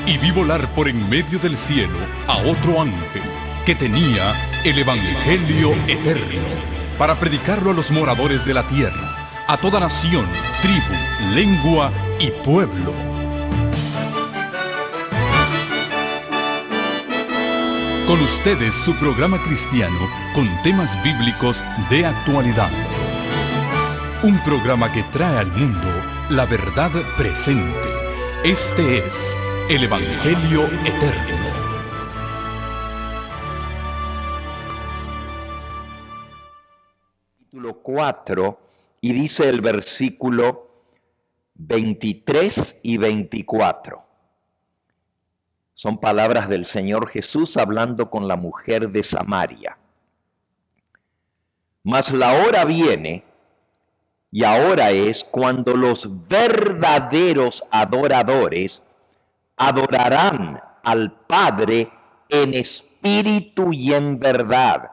y vi volar por en medio del cielo a otro ángel que tenía el Evangelio eterno para predicarlo a los moradores de la tierra, a toda nación, tribu, lengua y pueblo. Con ustedes su programa cristiano con temas bíblicos de actualidad. Un programa que trae al mundo la verdad presente. Este es el Evangelio Eterno. Capítulo 4, y dice el versículo 23 y 24. Son palabras del Señor Jesús hablando con la mujer de Samaria. Mas la hora viene, y ahora es, cuando los verdaderos adoradores adorarán al Padre en espíritu y en verdad,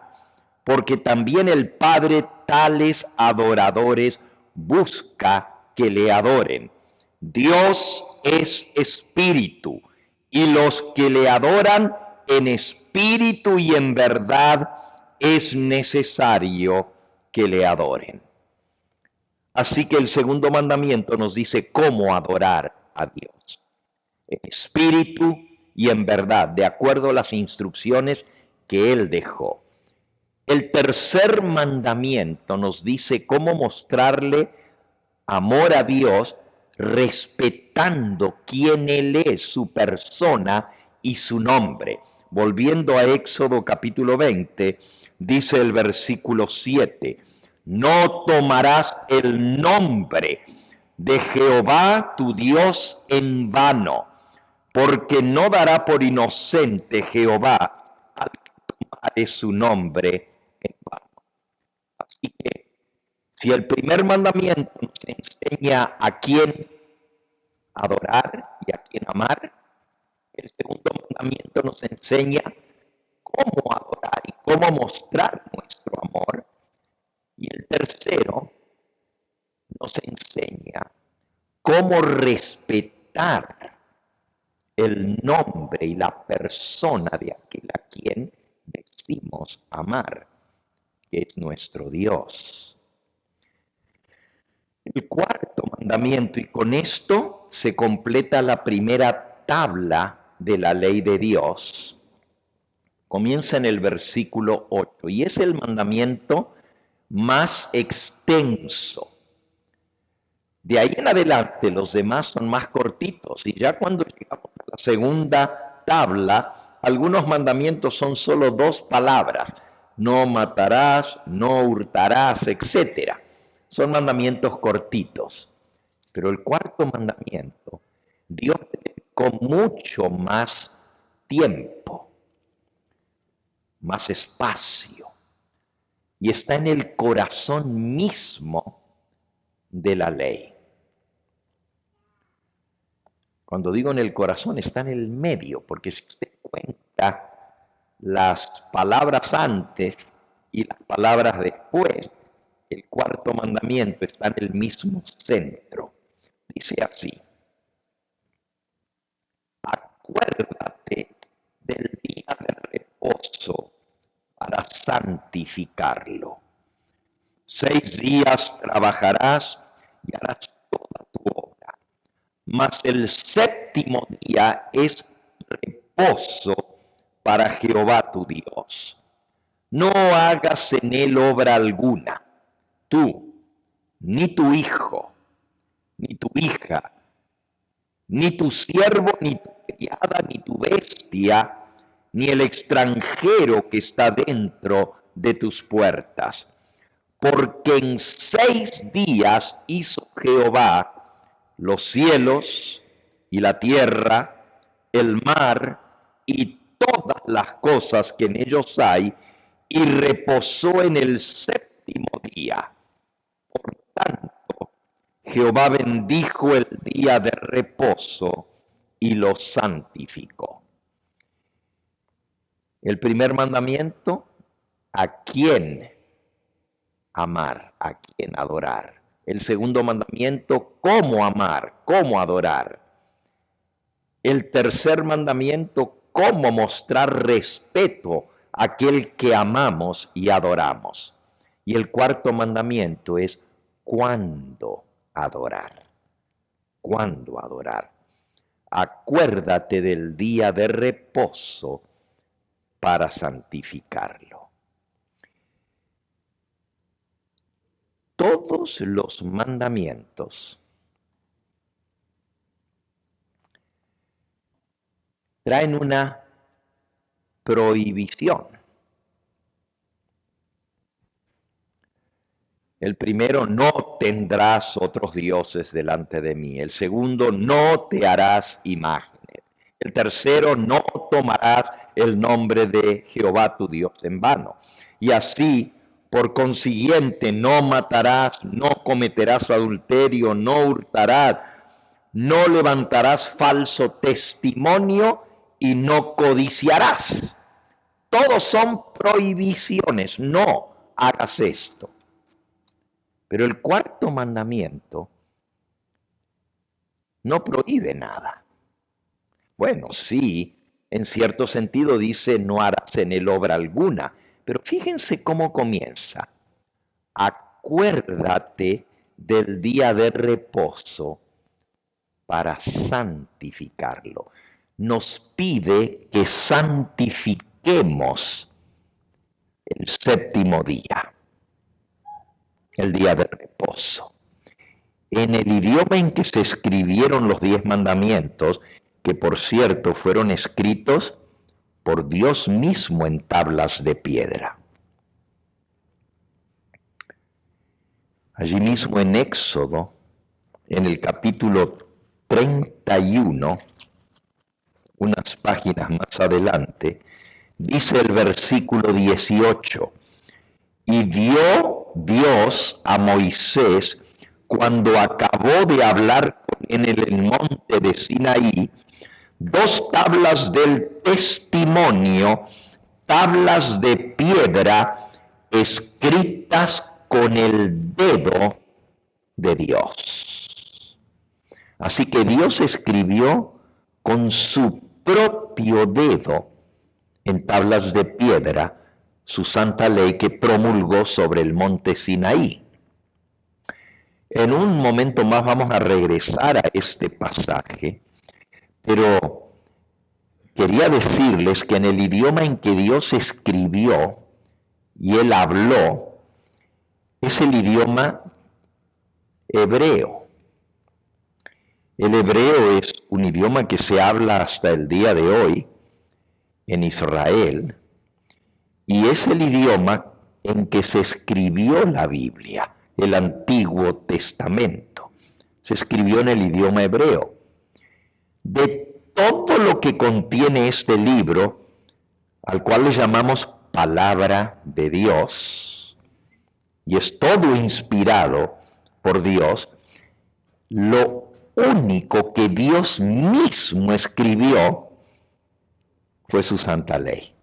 porque también el Padre tales adoradores busca que le adoren. Dios es espíritu, y los que le adoran en espíritu y en verdad es necesario que le adoren. Así que el segundo mandamiento nos dice cómo adorar a Dios. En espíritu y en verdad, de acuerdo a las instrucciones que Él dejó. El tercer mandamiento nos dice cómo mostrarle amor a Dios respetando quién Él es, su persona y su nombre. Volviendo a Éxodo capítulo 20, dice el versículo 7, no tomarás el nombre de Jehová tu Dios en vano, porque no dará por inocente Jehová al que tomare su nombre en vano. Así que, si el primer mandamiento nos enseña a quién adorar y a quién amar, el segundo mandamiento nos enseña cómo adorar y cómo mostrar nuestro amor. Y el tercero nos enseña cómo respetar el nombre y la persona de aquel a quien decimos amar, que es nuestro Dios. El cuarto mandamiento, y con esto se completa la primera tabla de la ley de Dios, comienza en el versículo 8, y es el mandamiento más extenso. De ahí en adelante los demás son más cortitos, y ya cuando llegamos a la segunda tabla, algunos mandamientos son solo 2 palabras: no matarás, no hurtarás, etc. Son mandamientos cortitos. Pero el cuarto mandamiento, Dios le dedicó mucho más tiempo, más espacio, y está en el corazón mismo de la ley. Cuando digo en el corazón, está en el medio, porque si usted cuenta las palabras antes y las palabras después, el cuarto mandamiento está en el mismo centro. Dice así: acuérdate del día de reposo para santificarlo. 6 días trabajarás y harás toda tu obra, mas el séptimo día es reposo para Jehová tu Dios. No hagas en él obra alguna, tú, ni tu hijo, ni tu hija, ni tu siervo, ni tu criada, ni tu bestia, ni el extranjero que está dentro de tus puertas. Porque en 6 días hizo Jehová los cielos y la tierra, el mar y todas las cosas que en ellos hay, y reposó en el séptimo día. Por tanto, Jehová bendijo el día de reposo y lo santificó. El primer mandamiento, ¿a quién amar? ¿A quién adorar? El segundo mandamiento, ¿cómo amar? ¿Cómo adorar? El tercer mandamiento, cómo mostrar respeto a aquel que amamos y adoramos. Y el cuarto mandamiento es cuándo adorar. ¿Cuándo adorar? Acuérdate del día de reposo para santificarlo. Todos los mandamientos traen una prohibición. El primero, no tendrás otros dioses delante de mí. El segundo, no te harás imágenes. El tercero, no tomarás el nombre de Jehová tu Dios en vano. Y así, por consiguiente, no matarás, no cometerás adulterio, no hurtarás, no levantarás falso testimonio y no codiciarás. Todos son prohibiciones, no hagas esto. Pero el cuarto mandamiento no prohíbe nada. Bueno, sí, en cierto sentido dice no harás en él obra alguna, pero fíjense cómo comienza. Acuérdate del día de reposo para santificarlo. Nos pide que santifiquemos el séptimo día, el día de reposo. En el idioma en que se escribieron los 10 mandamientos, que por cierto fueron escritos por Dios mismo en tablas de piedra. Allí mismo en Éxodo, en el capítulo 31, unas páginas más adelante, dice el versículo 18, y dio Dios a Moisés cuando acabó de hablar con él en el monte de Sinaí, 2 tablas del testimonio, tablas de piedra escritas con el dedo de Dios. Así que Dios escribió con su propio dedo en tablas de piedra su santa ley que promulgó sobre el monte Sinaí. En un momento más vamos a regresar a este pasaje, pero quería decirles que en el idioma en que Dios escribió y Él habló, es el idioma hebreo. El hebreo es un idioma que se habla hasta el día de hoy en Israel, y es el idioma en que se escribió la Biblia, el Antiguo Testamento. Se escribió en el idioma hebreo. De todo lo que contiene este libro, al cual le llamamos Palabra de Dios, y es todo inspirado por Dios, lo único que Dios mismo escribió fue su santa ley.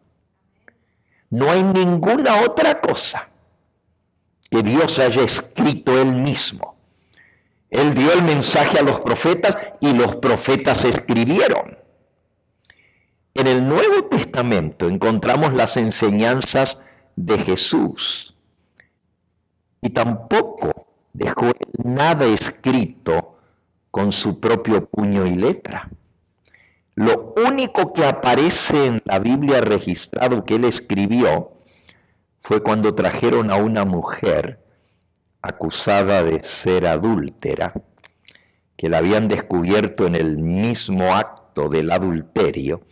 No hay ninguna otra cosa que Dios haya escrito Él mismo. Él dio el mensaje a los profetas y los profetas escribieron. En el Nuevo Testamento encontramos las enseñanzas de Jesús. Y tampoco dejó nada escrito con su propio puño y letra. Lo único que aparece en la Biblia registrado que él escribió fue cuando trajeron a una mujer acusada de ser adúltera, que la habían descubierto en el mismo acto del adulterio,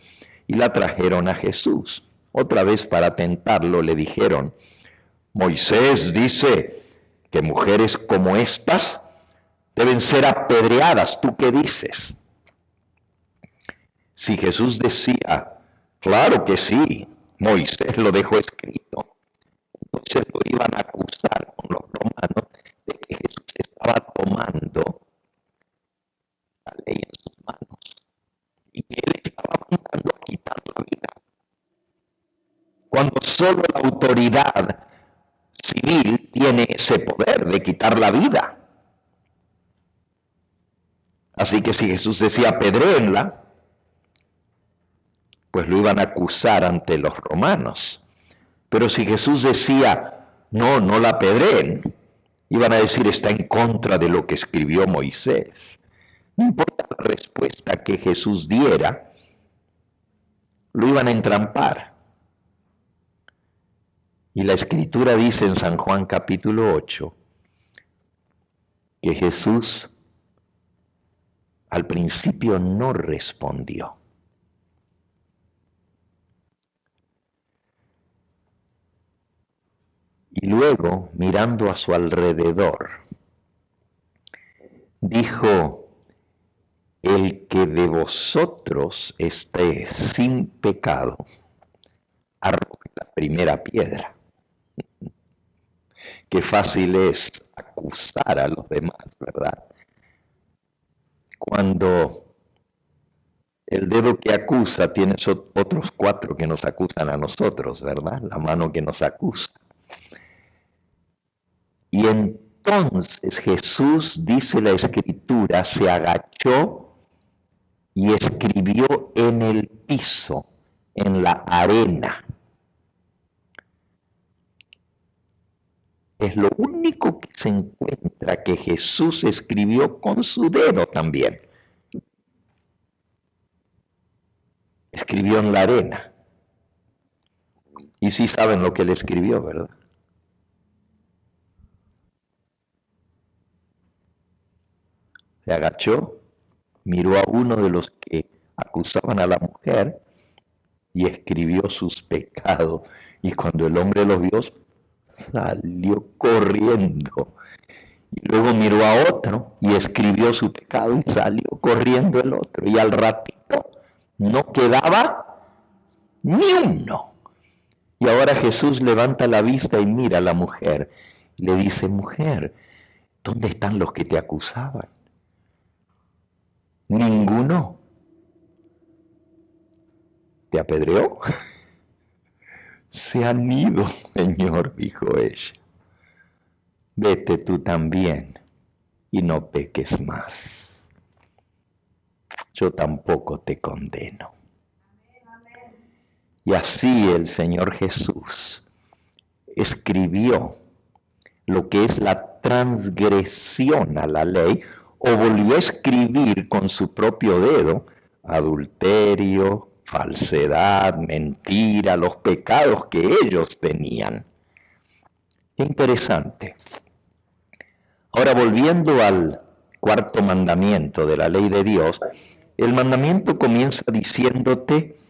y la trajeron a Jesús. Otra vez para tentarlo le dijeron, Moisés dice que mujeres como estas deben ser apedreadas. ¿Tú qué dices? Si Jesús decía, claro que sí, Moisés lo dejó escrito, entonces lo iban a acusar con los romanos de que Jesús estaba tomando la ley en sus manos y que él estaba mandando a quitar la vida. Cuando solo la autoridad civil tiene ese poder de quitar la vida. Así que si Jesús decía apedréenla, pues lo iban a acusar ante los romanos. Pero si Jesús decía, no, no la apedreen, iban a decir, está en contra de lo que escribió Moisés. No importa la respuesta que Jesús diera, lo iban a entrampar. Y la Escritura dice en San Juan capítulo 8, que Jesús al principio no respondió. Y luego, mirando a su alrededor, dijo, el que de vosotros esté sin pecado, arroje la primera piedra. Qué fácil es acusar a los demás, ¿verdad? Cuando el dedo que acusa tiene otros 4 que nos acusan a nosotros, ¿verdad? La mano que nos acusa. Y entonces Jesús, dice la Escritura, se agachó y escribió en el piso, en la arena. Es lo único que se encuentra que Jesús escribió con su dedo también. Escribió en la arena. Y sí saben lo que él escribió, ¿verdad? Se agachó, miró a uno de los que acusaban a la mujer y escribió sus pecados. Y cuando el hombre los vio, salió corriendo. Y luego miró a otro y escribió su pecado y salió corriendo el otro. Y al ratito no quedaba ni uno. Y ahora Jesús levanta la vista y mira a la mujer. Y le dice, mujer, ¿dónde están los que te acusaban? Ninguno. ¿Te apedreó? Se han ido, Señor, dijo ella. Vete tú también y no peques más. Yo tampoco te condeno. Y así el Señor Jesús escribió lo que es la transgresión a la ley, o volvió a escribir con su propio dedo adulterio, falsedad, mentira, los pecados que ellos tenían. Qué interesante. Ahora, volviendo al 4º mandamiento de la ley de Dios, el mandamiento comienza diciéndote,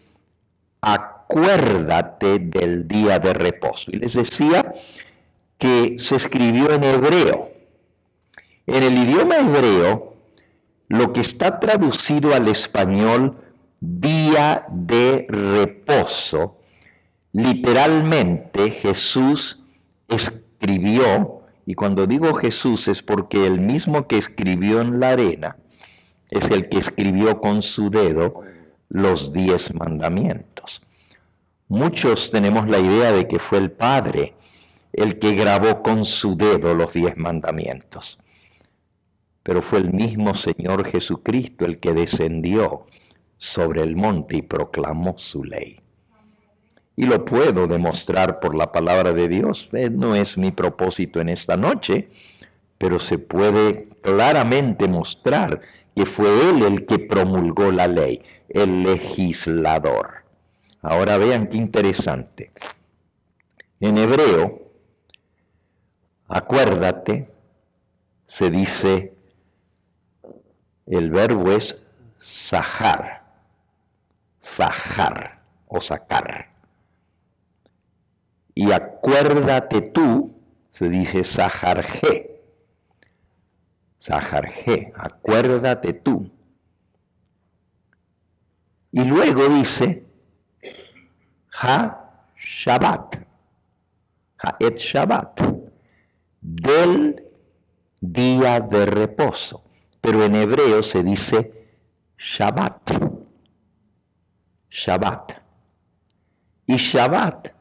acuérdate del día de reposo. Y les decía que se escribió en hebreo. En el idioma hebreo, lo que está traducido al español, día de reposo, literalmente Jesús escribió, y cuando digo Jesús es porque el mismo que escribió en la arena es el que escribió con su dedo los 10 mandamientos. Muchos tenemos la idea de que fue el Padre el que grabó con su dedo los 10 mandamientos. Pero fue el mismo Señor Jesucristo el que descendió sobre el monte y proclamó su ley. Y lo puedo demostrar por la palabra de Dios. No es mi propósito en esta noche, pero se puede claramente mostrar que fue Él el que promulgó la ley, el legislador. Ahora vean qué interesante. En hebreo, acuérdate, se dice, el verbo es zahar o sacar. Y acuérdate tú, se dice zaharje, acuérdate tú. Y luego dice, ha-Shabbat, ha-et-Shabbat, del día de reposo. Pero en hebreo se dice Shabbat. Shabbat. Y Shabbat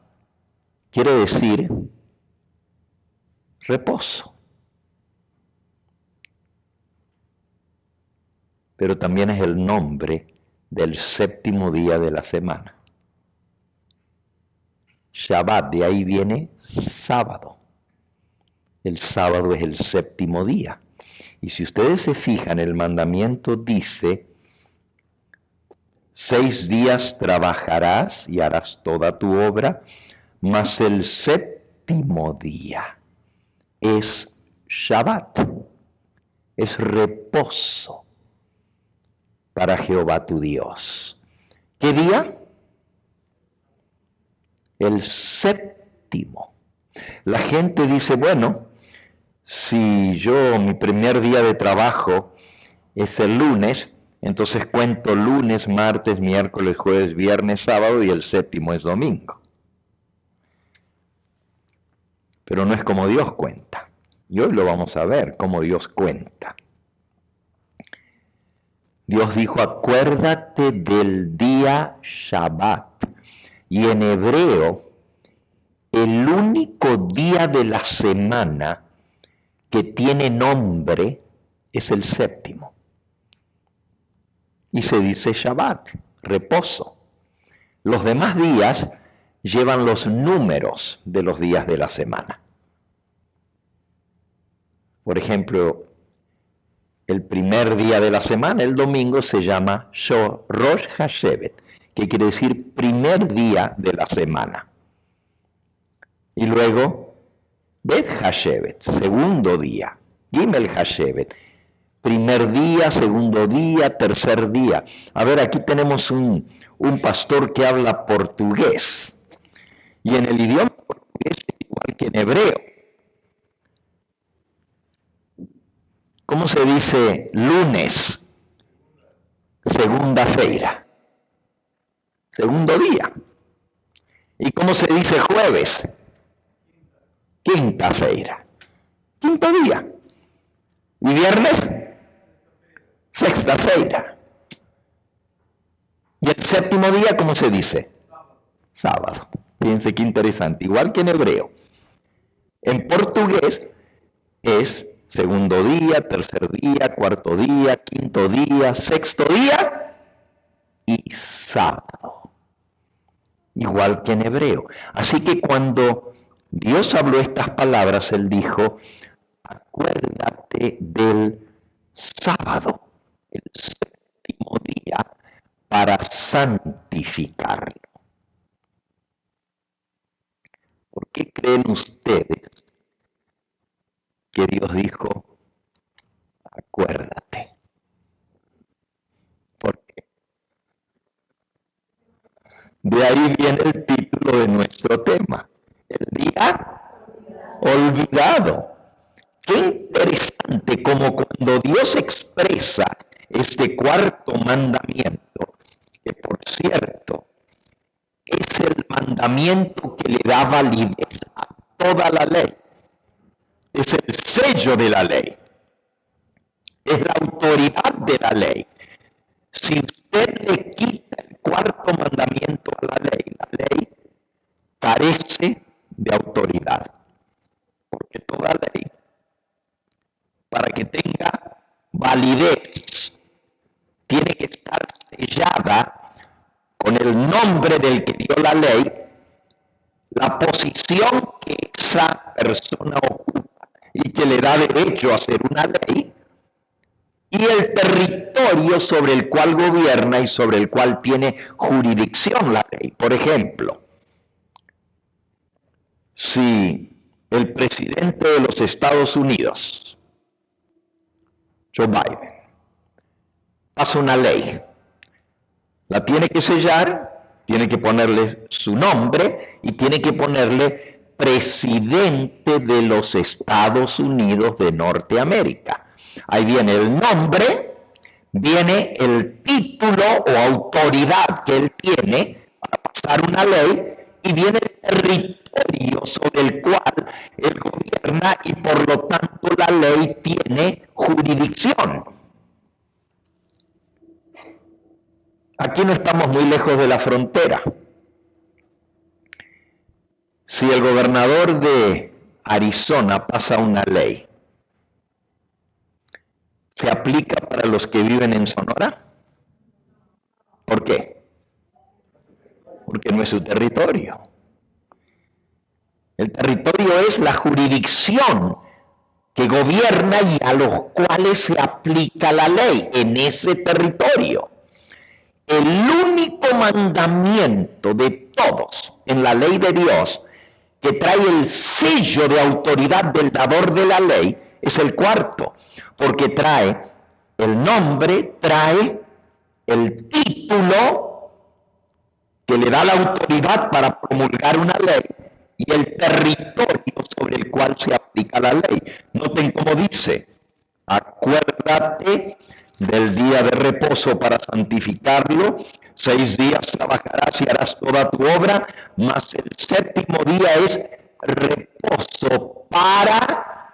quiere decir reposo. Pero también es el nombre del séptimo día de la semana. Shabbat, de ahí viene sábado. El sábado es el séptimo día. Y si ustedes se fijan, el mandamiento dice, 6 días trabajarás y harás toda tu obra, mas el séptimo día es Shabbat, es reposo para Jehová tu Dios. ¿Qué día? El séptimo. La gente dice, bueno, si mi primer día de trabajo es el lunes, entonces cuento lunes, martes, miércoles, jueves, viernes, sábado y el séptimo es domingo. Pero no es como Dios cuenta. Y hoy lo vamos a ver, cómo Dios cuenta. Dios dijo, acuérdate del día Shabbat. Y en hebreo, el único día de la semana que tiene nombre es el séptimo. Y se dice Shabbat, reposo. Los demás días llevan los números de los días de la semana. Por ejemplo, el primer día de la semana, el domingo, se llama Rosh Hashevet, que quiere decir primer día de la semana. Y luego, Bet Hashevet, segundo día. Gimel Hashevet, primer día, segundo día, tercer día. A ver, aquí tenemos un pastor que habla portugués. Y en el idioma portugués es igual que en hebreo. ¿Cómo se dice lunes? Segunda-feira. Segundo día. ¿Y cómo se dice jueves? Quinta-feira. Quinto día. ¿Y viernes? Sexta-feira. ¿Y el séptimo día cómo se dice? Sábado. Fíjense qué interesante. Igual que en hebreo. En portugués es segundo día, tercer día, cuarto día, quinto día, sexto día y sábado. Igual que en hebreo. Así que cuando Dios habló estas palabras, Él dijo, acuérdate del sábado, el séptimo día, para santificarlo. ¿Por qué creen ustedes que Dios dijo, acuérdate? Porque de ahí viene el título de nuestro tema, el día olvidado. Qué interesante como cuando Dios expresa este cuarto mandamiento, que por cierto es el mandamiento que le da validez a toda la ley. Es el sello de la ley. Es la autoridad de la ley. Si usted le quita el cuarto mandamiento a la ley carece de autoridad. Porque toda ley, para que tenga validez, tiene que estar sellada con el nombre del que dio la ley, la posición que esa persona ocupa y que le da derecho a hacer una ley, y el territorio sobre el cual gobierna y sobre el cual tiene jurisdicción la ley. Por ejemplo, si el presidente de los Estados Unidos, Joe Biden, hace una ley, la tiene que sellar, tiene que ponerle su nombre y tiene que ponerle presidente de los Estados Unidos de Norteamérica. Ahí viene el nombre, viene el título o autoridad que él tiene para pasar una ley y viene el territorio sobre el cual él gobierna y por lo tanto la ley tiene jurisdicción. Aquí no estamos muy lejos de la frontera. Si el gobernador de Arizona pasa una ley, ¿se aplica para los que viven en Sonora? ¿Por qué? Porque no es su territorio. El territorio es la jurisdicción que gobierna y a los cuales se aplica la ley en ese territorio. El único mandamiento de todos en la ley de Dios que trae el sello de autoridad del dador de la ley es el cuarto, porque trae el nombre, trae el título que le da la autoridad para promulgar una ley y el territorio sobre el cual se aplica la ley. Noten cómo dice: acuérdate del día de reposo para santificarlo. 6 días trabajarás y harás toda tu obra, mas el séptimo día es reposo para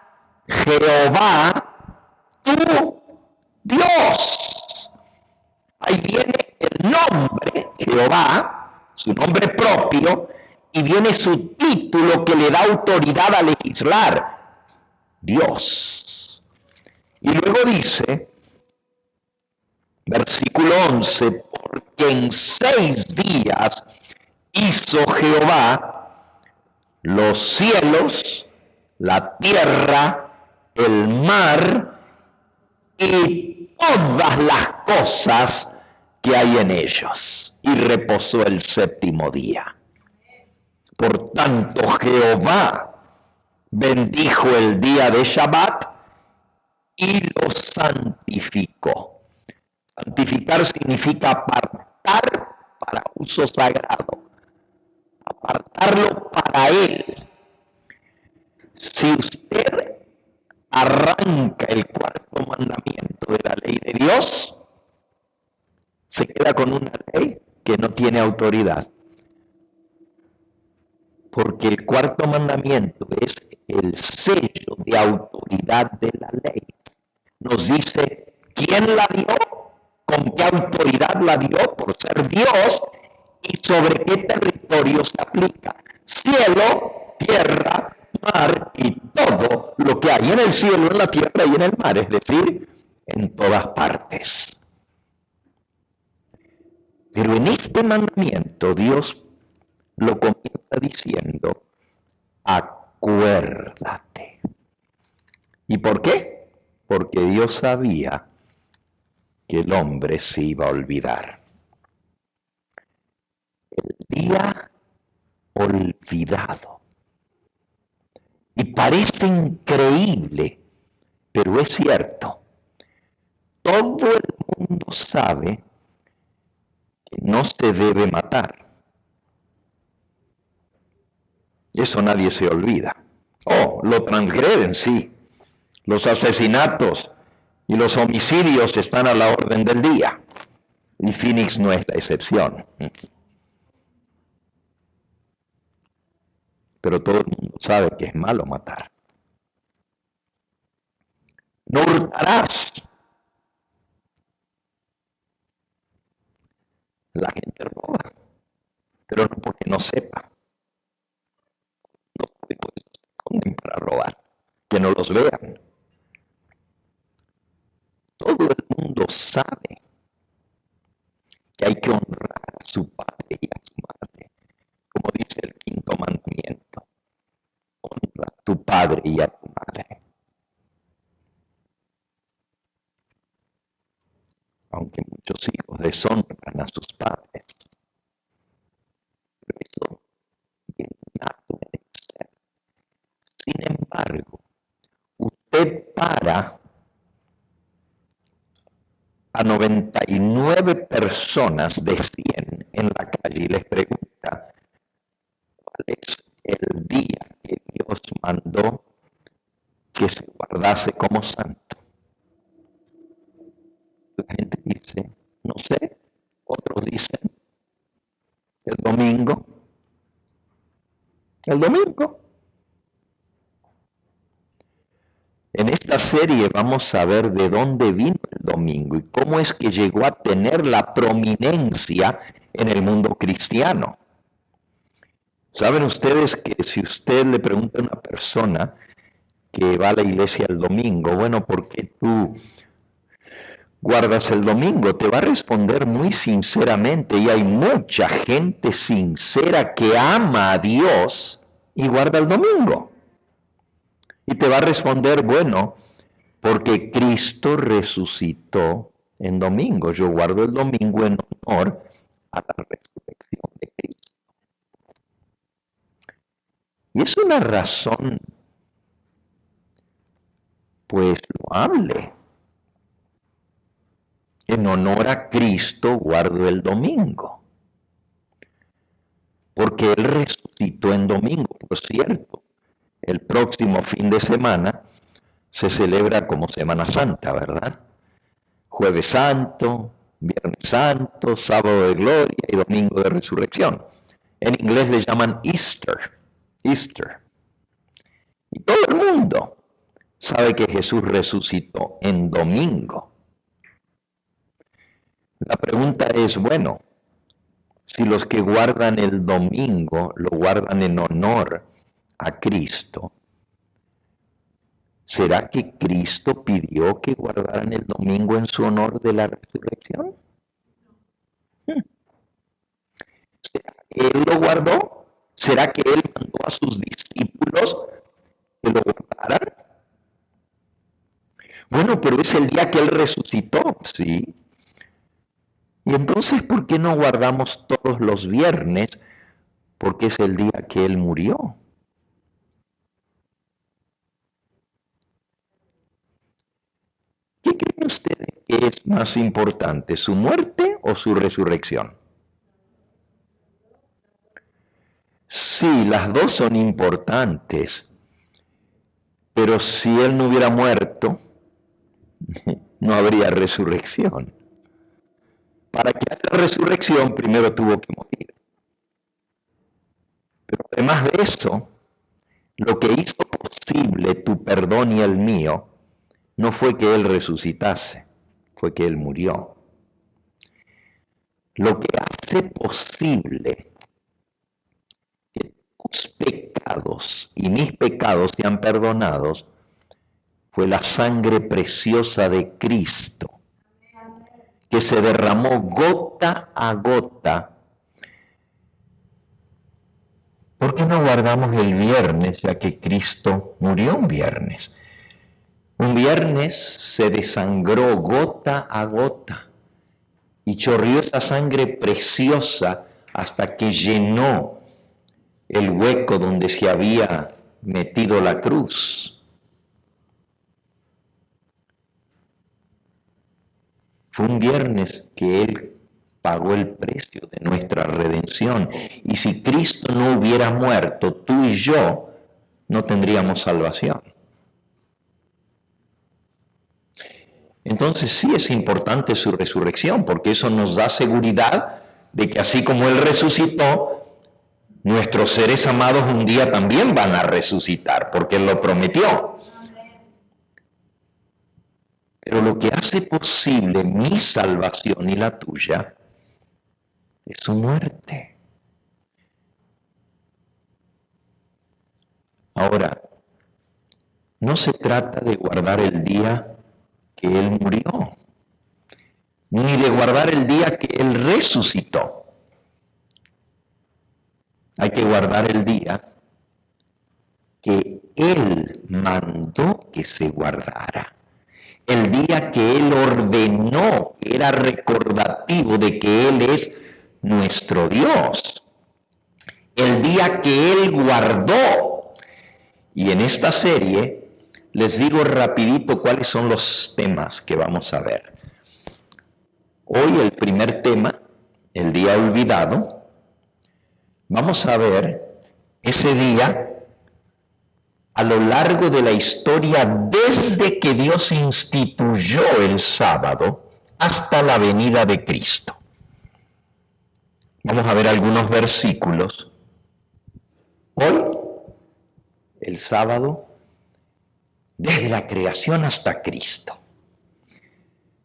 Jehová tu Dios. Ahí viene el nombre, Jehová, su nombre propio, y viene su título que le da autoridad a legislar, Dios. Y luego dice, versículo 11, porque en 6 días hizo Jehová los cielos, la tierra, el mar y todas las cosas que hay en ellos, y reposó el séptimo día. Por tanto, Jehová bendijo el día de Shabbat y lo santificó. Santificar significa apartar para uso sagrado, apartarlo para Él. Si usted arranca el cuarto mandamiento de la ley de Dios, se queda con una ley que no tiene autoridad. Porque el cuarto mandamiento es el sello de autoridad de la ley. Nos dice quién la dio, con qué autoridad la dio por ser Dios y sobre qué territorio se aplica. Cielo, tierra, mar y todo lo que hay en el cielo, en la tierra y en el mar, es decir, en todas partes. Pero en este mandamiento Dios lo comienza diciendo, acuérdate. ¿Y por qué? Porque Dios sabía que el hombre se iba a olvidar. El día olvidado. Y parece increíble, pero es cierto. Todo el mundo sabe que no se debe matar. Eso nadie se olvida. Oh, lo transgreden, sí. Los asesinatos y los homicidios están a la orden del día. Y Phoenix no es la excepción. Pero todo el mundo sabe que es malo matar. No hurtarás. La gente roba, pero no porque no sepa. No sabe, pues, se esconden para robar, que no los vean. Todo el mundo sabe que hay que honrar a su padre y a su madre, como dice el quinto mandamiento. Honra a tu padre y a tu madre. Aunque muchos hijos deshonran a sus padres, pero eso viene nato en el ser. Sin embargo, usted para a 99 personas de 100 en la calle y les pregunta cuál es el día que Dios mandó que se guardase como santo. La gente dice, no sé. Otros dicen, el domingo. El domingo. En esta serie vamos a ver de dónde vino el domingo y cómo es que llegó a tener la prominencia en el mundo cristiano. ¿Saben ustedes que si usted le pregunta a una persona que va a la iglesia el domingo, bueno, ¿por qué tú guardas el domingo? Te va a responder muy sinceramente, y hay mucha gente sincera que ama a Dios y guarda el domingo. Y te va a responder, bueno, porque Cristo resucitó en domingo. Yo guardo el domingo en honor a la resurrección de Cristo. Y es una razón, pues, loable. En honor a Cristo guardo el domingo. Porque Él resucitó en domingo, por cierto. El próximo fin de semana se celebra como Semana Santa, ¿verdad? Jueves Santo, Viernes Santo, Sábado de Gloria y Domingo de Resurrección. En inglés le llaman Easter. Y todo el mundo sabe que Jesús resucitó en domingo. La pregunta es, bueno, si los que guardan el domingo lo guardan en honor a Cristo, ¿será que Cristo pidió que guardaran el domingo en su honor de la resurrección? ¿Será que Él lo guardó? ¿Será que Él mandó a sus discípulos que lo guardaran? Bueno, pero es el día que Él resucitó, ¿sí? Y entonces, ¿por qué no guardamos todos los viernes? Porque es el día que Él murió. ¿Qué creen ustedes que es más importante, su muerte o su resurrección? Sí, las dos son importantes, pero si Él no hubiera muerto, no habría resurrección. Para que haya resurrección, primero tuvo que morir. Pero además de eso, lo que hizo posible tu perdón y el mío, no fue que Él resucitase, fue que Él murió. Lo que hace posible que tus pecados y mis pecados sean perdonados fue la sangre preciosa de Cristo, que se derramó gota a gota. ¿Por qué no guardamos el viernes, ya que Cristo murió un viernes? Un viernes se desangró gota a gota y chorrió esa sangre preciosa hasta que llenó el hueco donde se había metido la cruz. Fue un viernes que Él pagó el precio de nuestra redención. Y si Cristo no hubiera muerto, tú y yo no tendríamos salvación. Entonces sí es importante su resurrección, porque eso nos da seguridad de que así como Él resucitó, nuestros seres amados un día también van a resucitar, porque Él lo prometió. Pero lo que hace posible mi salvación y la tuya es su muerte. Ahora, no se trata de guardar el día que Él murió, ni de guardar el día que Él resucitó. Hay que guardar el día que Él mandó que se guardara. El día que Él ordenó, era recordativo de que Él es nuestro Dios. El día que Él guardó. Y en esta serie les digo rapidito cuáles son los temas que vamos a ver. Hoy el primer tema, el día olvidado. Vamos a ver ese día a lo largo de la historia, desde que Dios instituyó el sábado hasta la venida de Cristo. Vamos a ver algunos versículos. Hoy, el sábado, desde la creación hasta Cristo.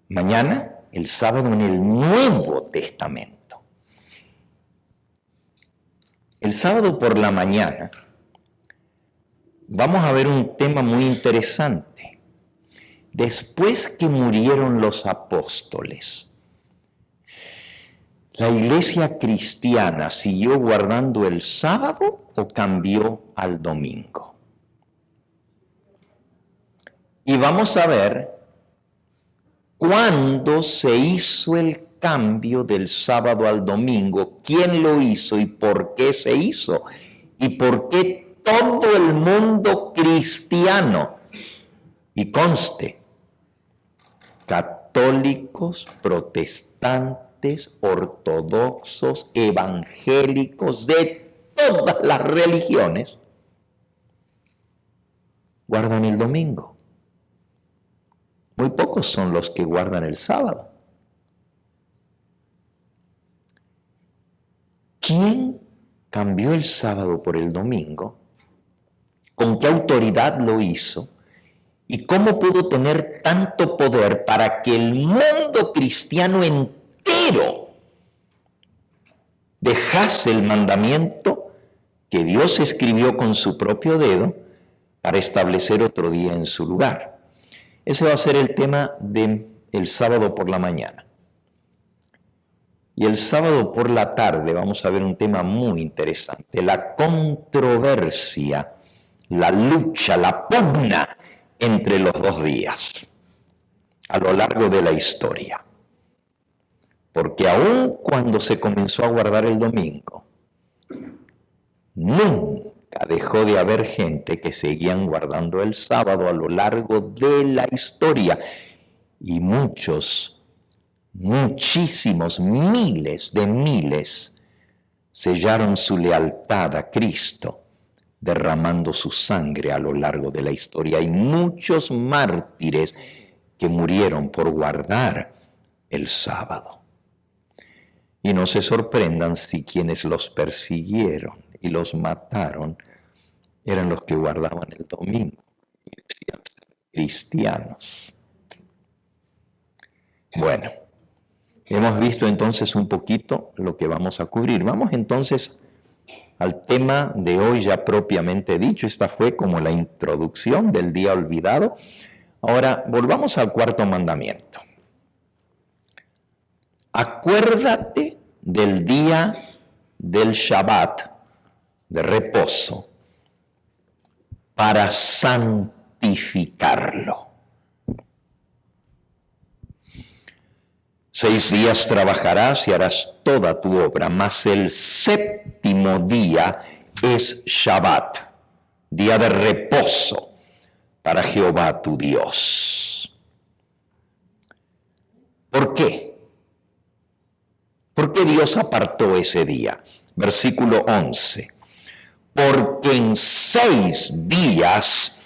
Mañana, el sábado en el Nuevo Testamento. El sábado por la mañana, vamos a ver un tema muy interesante. después que murieron los apóstoles, ¿la iglesia cristiana siguió guardando el sábado o cambió al domingo? Y vamos a ver cuándo se hizo el cambio del sábado al domingo, quién lo hizo y por qué se hizo, y por qué todo el mundo cristiano, y conste, católicos, protestantes, ortodoxos, evangélicos, de todas las religiones, guardan el domingo. Muy pocos son los que guardan el sábado. ¿Quién cambió el sábado por el domingo? ¿Con qué autoridad lo hizo? ¿Y cómo pudo tener tanto poder para que el mundo cristiano entero dejase el mandamiento que Dios escribió con su propio dedo para establecer otro día en su lugar? Ese va a ser el tema del sábado por la mañana. Y el sábado por la tarde vamos a ver un tema muy interesante, la controversia, la lucha, la pugna entre los dos días a lo largo de la historia. Porque aun cuando se comenzó a guardar el domingo, nunca dejó de haber gente que seguían guardando el sábado a lo largo de la historia. Y muchísimos, miles de miles sellaron su lealtad a Cristo, derramando su sangre a lo largo de la historia. Hay muchos mártires que murieron por guardar el sábado. Y no se sorprendan si quienes los persiguieron y los mataron eran los que guardaban el domingo, cristianos. Bueno, hemos visto entonces un poquito lo que vamos a cubrir. Vamos entonces al tema de hoy ya propiamente dicho. Esta fue como la introducción del día olvidado. Ahora volvamos al cuarto mandamiento. Acuérdate del día del Shabbat, de reposo, para santificarlo. 6 días trabajarás y harás toda tu obra, mas el séptimo día es Shabbat, día de reposo para Jehová tu Dios. ¿Por qué? ¿Por qué Dios apartó ese día? Versículo 11. Porque en 6 días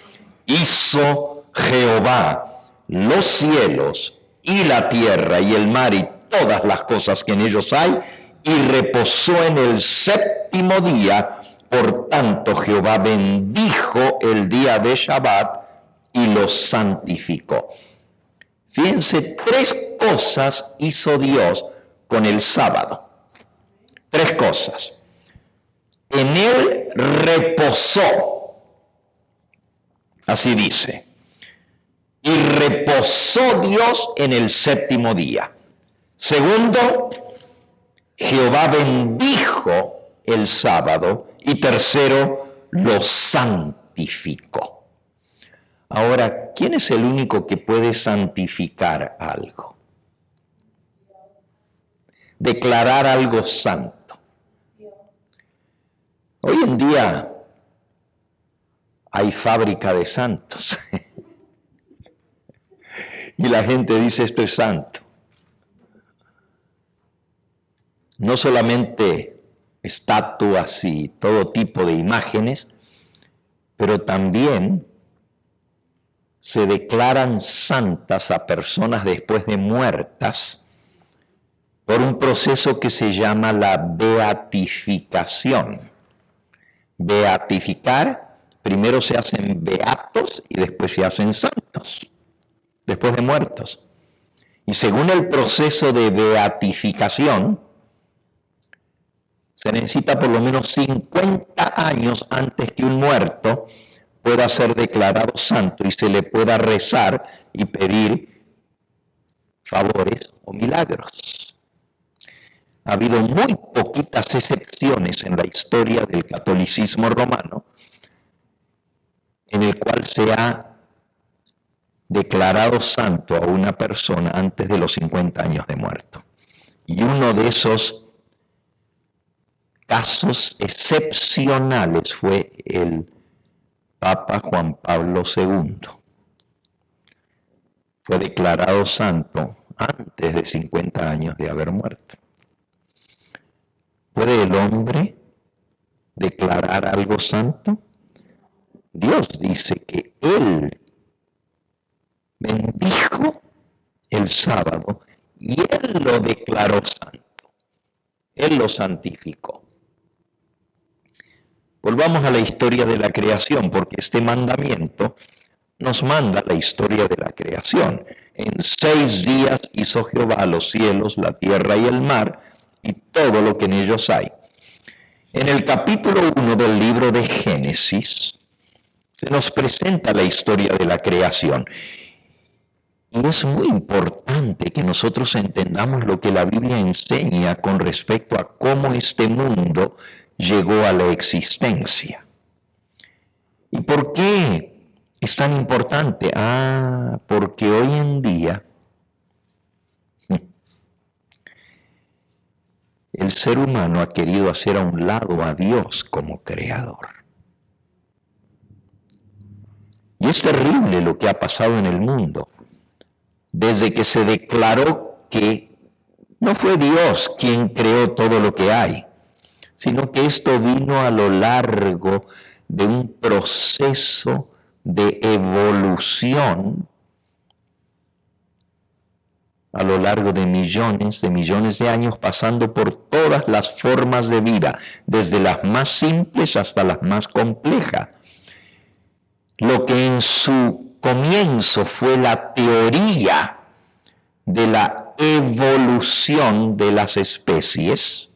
hizo Jehová los cielos y la tierra y el mar y todas las cosas que en ellos hay, y reposó en el séptimo día. Por tanto, Jehová bendijo el día de Shabbat y lo santificó. Fíjense, 3 cosas hizo Dios con el sábado. 3 cosas. En él reposó. Así dice. Y reposó Dios en el séptimo día. Segundo, Jehová bendijo el sábado. Y tercero, lo santificó. Ahora, ¿quién es el único que puede santificar algo? Declarar algo santo. Hoy en día hay fábrica de santos. Y la gente dice, esto es santo. No solamente estatuas y todo tipo de imágenes, pero también se declaran santas a personas después de muertas por un proceso que se llama la beatificación. Beatificar, primero se hacen beatos y después se hacen santos, después de muertos. Y según el proceso de beatificación, se necesita por lo menos 50 años antes que un muerto pueda ser declarado santo y se le pueda rezar y pedir favores o milagros. Ha habido muy poquitas excepciones en la historia del catolicismo romano en el cual se ha declarado santo a una persona antes de los 50 años de muerto. Y uno de esos casos excepcionales fue el Papa Juan Pablo II. Fue declarado santo antes de 50 años de haber muerto. ¿Puede el hombre declarar algo santo? Dios dice que Él bendijo el sábado y Él lo declaró santo. Él lo santificó. Volvamos a la historia de la creación, porque este mandamiento nos manda la historia de la creación. En 6 días hizo Jehová los cielos, la tierra y el mar, y todo lo que en ellos hay. En el capítulo 1 del libro de Génesis, se nos presenta la historia de la creación. Y es muy importante que nosotros entendamos lo que la Biblia enseña con respecto a cómo este mundo llegó a la existencia. ¿Y por qué es tan importante? Porque hoy en día el ser humano ha querido hacer a un lado a Dios como creador. Y es terrible lo que ha pasado en el mundo. Desde que se declaró que no fue Dios quien creó todo lo que hay, sino que esto vino a lo largo de un proceso de evolución a lo largo de millones de años, pasando por todas las formas de vida, desde las más simples hasta las más complejas. Lo que en su comienzo fue la teoría de la evolución de las especies,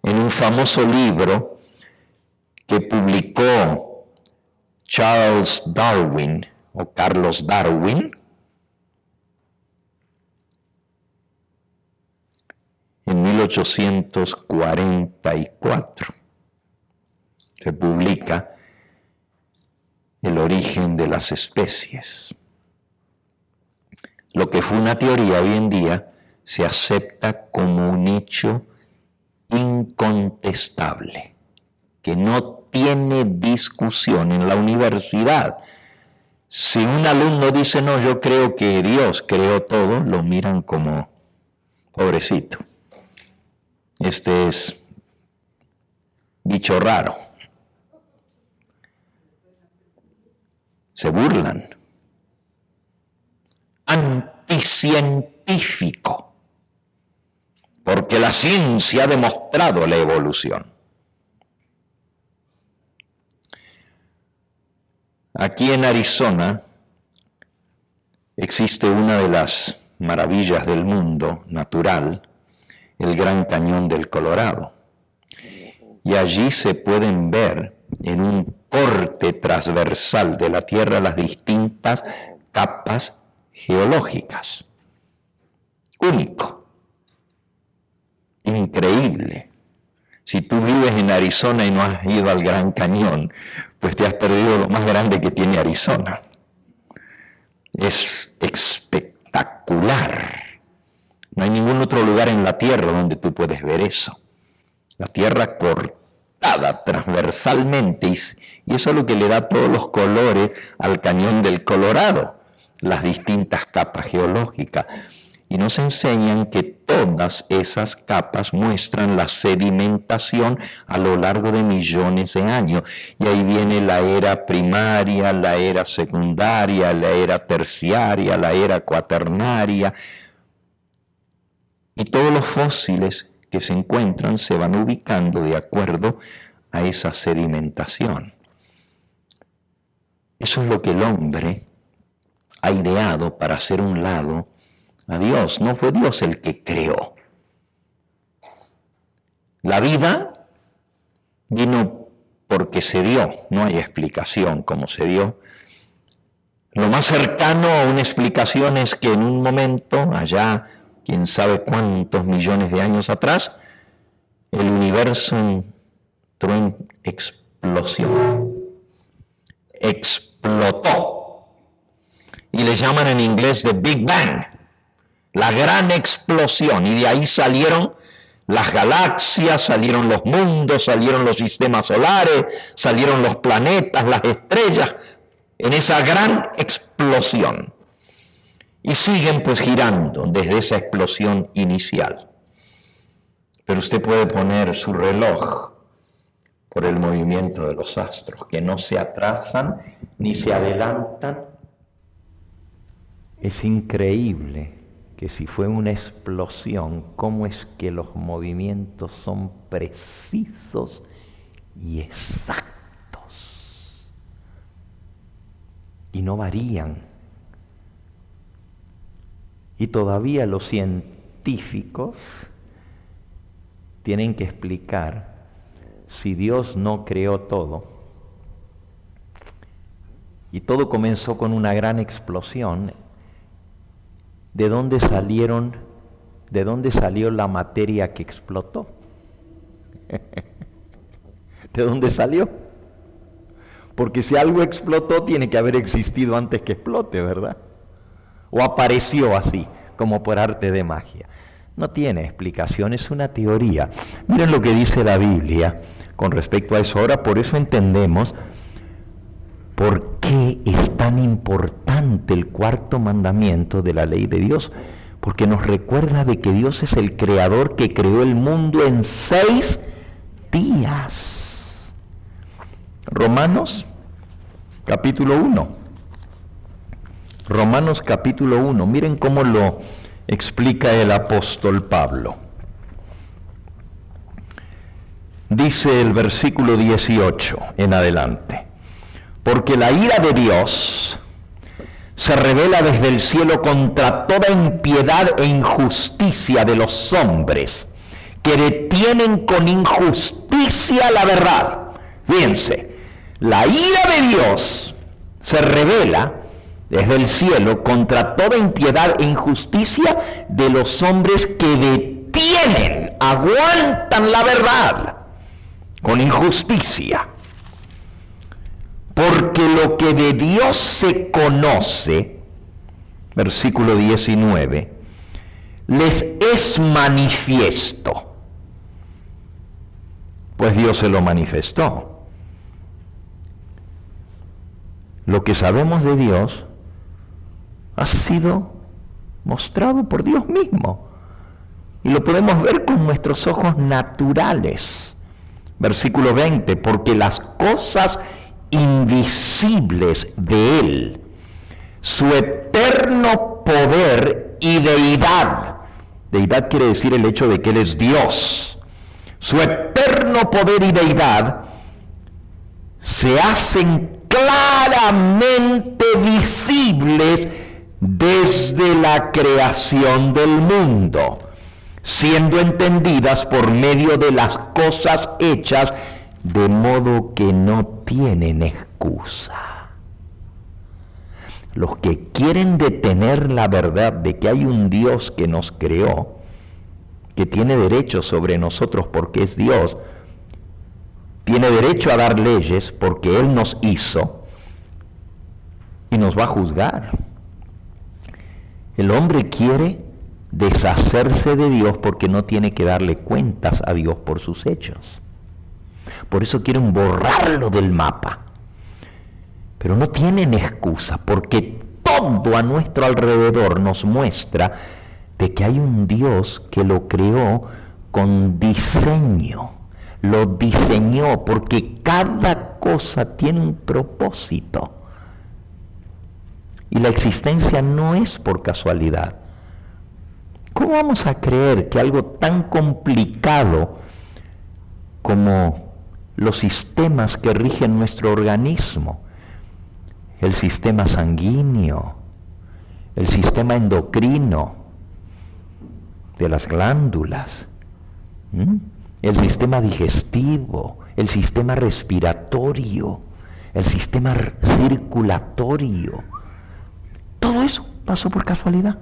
en un famoso libro que publicó Charles Darwin o Carlos Darwin, en 1844, se publica El origen de las especies. Lo que fue una teoría hoy en día se acepta como un hecho incontestable, que no tiene discusión en la universidad. Si un alumno dice, no, yo creo que Dios creó todo, lo miran como pobrecito. Este es bicho raro. Se burlan. Anticientífico. Porque la ciencia ha demostrado la evolución. Aquí en Arizona existe una de las maravillas del mundo natural, el Gran Cañón del Colorado. Y allí se pueden ver en un corte transversal de la Tierra las distintas capas geológicas. Único. Increíble. Si tú vives en Arizona y no has ido al Gran Cañón, pues te has perdido lo más grande que tiene Arizona. Es espectacular. No hay ningún otro lugar en la Tierra donde tú puedes ver eso. La Tierra cortada transversalmente, y eso es lo que le da todos los colores al Cañón del Colorado, las distintas capas geológicas. Y nos enseñan que todas esas capas muestran la sedimentación a lo largo de millones de años. Y ahí viene la era primaria, la era secundaria, la era terciaria, la era cuaternaria. Y todos los fósiles que se encuentran se van ubicando de acuerdo a esa sedimentación. Eso es lo que el hombre ha ideado para hacer un lado a Dios. No fue Dios el que creó. La vida vino porque se dio, no hay explicación cómo se dio. Lo más cercano a una explicación es que en un momento, allá, quién sabe cuántos millones de años atrás, el universo entró en explosión. Explotó. Y le llaman en inglés the Big Bang, la gran explosión. Y de ahí salieron las galaxias, salieron los mundos, salieron los sistemas solares, salieron los planetas, las estrellas, en esa gran explosión. Y siguen pues girando desde esa explosión inicial. Pero usted puede poner su reloj por el movimiento de los astros, que no se atrasan ni se adelantan. Es increíble que si fue una explosión, cómo es que los movimientos son precisos y exactos. Y no varían. Y todavía los científicos tienen que explicar si Dios no creó todo, y todo comenzó con una gran explosión, ¿de dónde salió la materia que explotó? ¿De dónde salió? Porque si algo explotó, tiene que haber existido antes que explote, ¿verdad? O apareció así, como por arte de magia. No tiene explicación, es una teoría. Miren lo que dice la Biblia con respecto a eso. Ahora, por eso entendemos por qué es tan importante el cuarto mandamiento de la ley de Dios. Porque nos recuerda de que Dios es el creador que creó el mundo en 6 días. Romanos capítulo 1. Romanos capítulo 1. Miren cómo lo explica el apóstol Pablo. Dice el versículo 18 en adelante: porque la ira de Dios se revela desde el cielo contra toda impiedad e injusticia de los hombres, que detienen con injusticia la verdad. Fíjense, la ira de Dios se revela desde el cielo contra toda impiedad e injusticia de los hombres que detienen, aguantan la verdad con injusticia. Porque lo que de Dios se conoce, versículo 19, les es manifiesto, pues Dios se lo manifestó. Lo que sabemos de Dios ha sido mostrado por Dios mismo, y lo podemos ver con nuestros ojos naturales. Versículo 20, porque las cosas invisibles de Él, su eterno poder y deidad. Deidad quiere decir el hecho de que Él es Dios. Su eterno poder y deidad se hacen claramente visibles desde la creación del mundo, siendo entendidas por medio de las cosas hechas, de modo que no tienen excusa. Los que quieren detener la verdad de que hay un Dios que nos creó, que tiene derecho sobre nosotros porque es Dios, tiene derecho a dar leyes porque Él nos hizo y nos va a juzgar. El hombre quiere deshacerse de Dios porque no tiene que darle cuentas a Dios por sus hechos. Por eso quieren borrarlo del mapa. Pero no tienen excusa, porque todo a nuestro alrededor nos muestra de que hay un Dios que lo creó con diseño. Lo diseñó porque cada cosa tiene un propósito. Y la existencia no es por casualidad. ¿Cómo vamos a creer que algo tan complicado como los sistemas que rigen nuestro organismo, el sistema sanguíneo, el sistema endocrino de las glándulas, el sistema digestivo, el sistema respiratorio, el sistema circulatorio. Todo eso pasó por casualidad.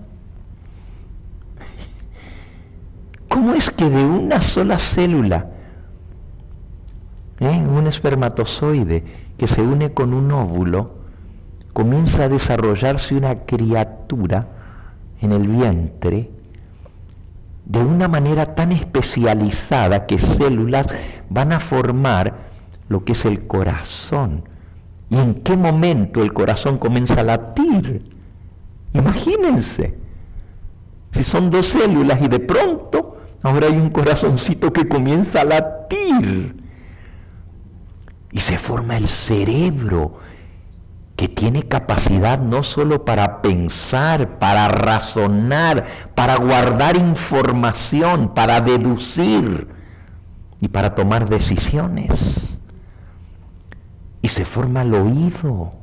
¿Cómo es que de una sola célula, un espermatozoide que se une con un óvulo, comienza a desarrollarse una criatura en el vientre de una manera tan especializada que células van a formar lo que es el corazón? ¿Y en qué momento el corazón comienza a latir? Imagínense, si son dos células y de pronto ahora hay un corazoncito que comienza a latir. Y se forma el cerebro, que tiene capacidad no solo para pensar, para razonar, para guardar información, para deducir y para tomar decisiones. Y se forma el oído,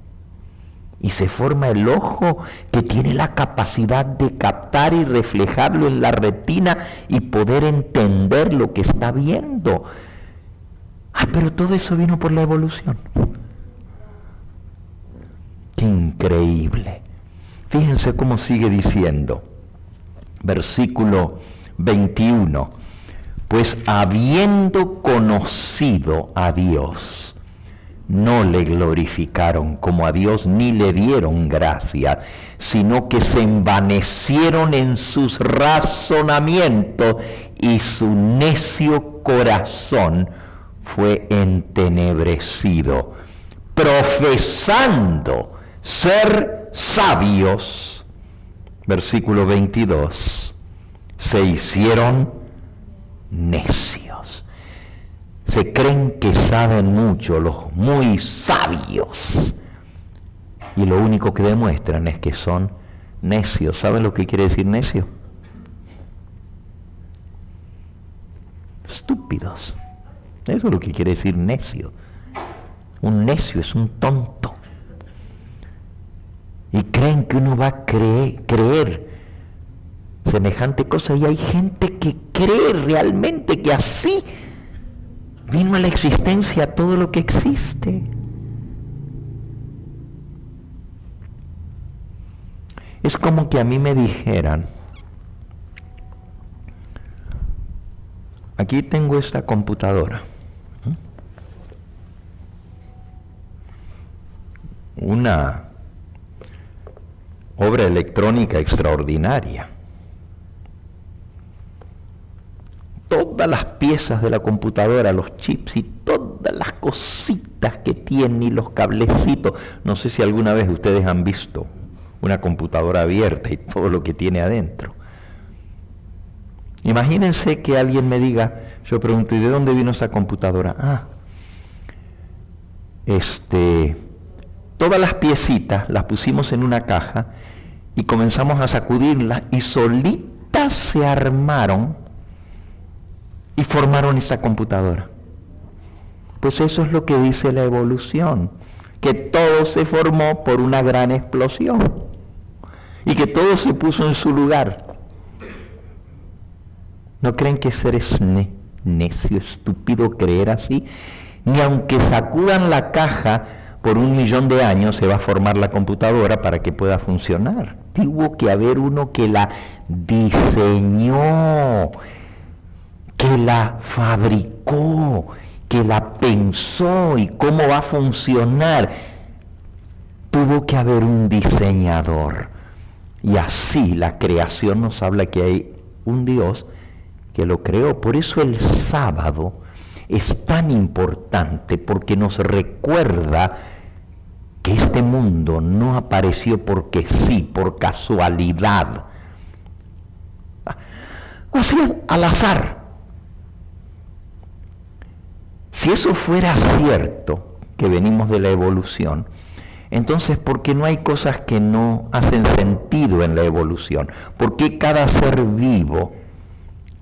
y se forma el ojo, que tiene la capacidad de captar y reflejarlo en la retina y poder entender lo que está viendo. Pero todo eso vino por la evolución. ¡Qué increíble! Fíjense cómo sigue diciendo, versículo 21. Pues habiendo conocido a Dios, no le glorificaron como a Dios ni le dieron gracias, sino que se envanecieron en sus razonamientos y su necio corazón fue entenebrecido. Profesando ser sabios, versículo 22, se hicieron necios. Se creen que saben mucho, los muy sabios, y lo único que demuestran es que son necios. ¿Saben lo que quiere decir necio? Estúpidos. Eso es lo que quiere decir necio. Un necio es un tonto. Y creen que uno va a creer semejante cosa, y hay gente que cree realmente que así vino a la existencia todo lo que existe. Es como que a mí me dijeran, aquí tengo esta computadora, una obra electrónica extraordinaria. Todas las piezas de la computadora, los chips y todas las cositas que tiene y los cablecitos. No sé si alguna vez ustedes han visto una computadora abierta y todo lo que tiene adentro. Imagínense que alguien me diga, yo pregunto, ¿y de dónde vino esa computadora? Todas las piecitas las pusimos en una caja y comenzamos a sacudirlas y solitas se armaron y formaron esta computadora. Pues eso es lo que dice la evolución, que todo se formó por una gran explosión y que todo se puso en su lugar. ¿No creen que ser necio, estúpido creer así? Ni aunque sacudan la caja por 1.000.000 de años se va a formar la computadora para que pueda funcionar. Tuvo que haber uno que la diseñó, que la fabricó, que la pensó y cómo va a funcionar. Tuvo que haber un diseñador. Y así la creación nos habla que hay un Dios que lo creó. Por eso el sábado es tan importante, porque nos recuerda que este mundo no apareció porque sí, por casualidad, o sea, al azar. Si eso fuera cierto, que venimos de la evolución, entonces ¿por qué no hay cosas que no hacen sentido en la evolución? ¿Por qué cada ser vivo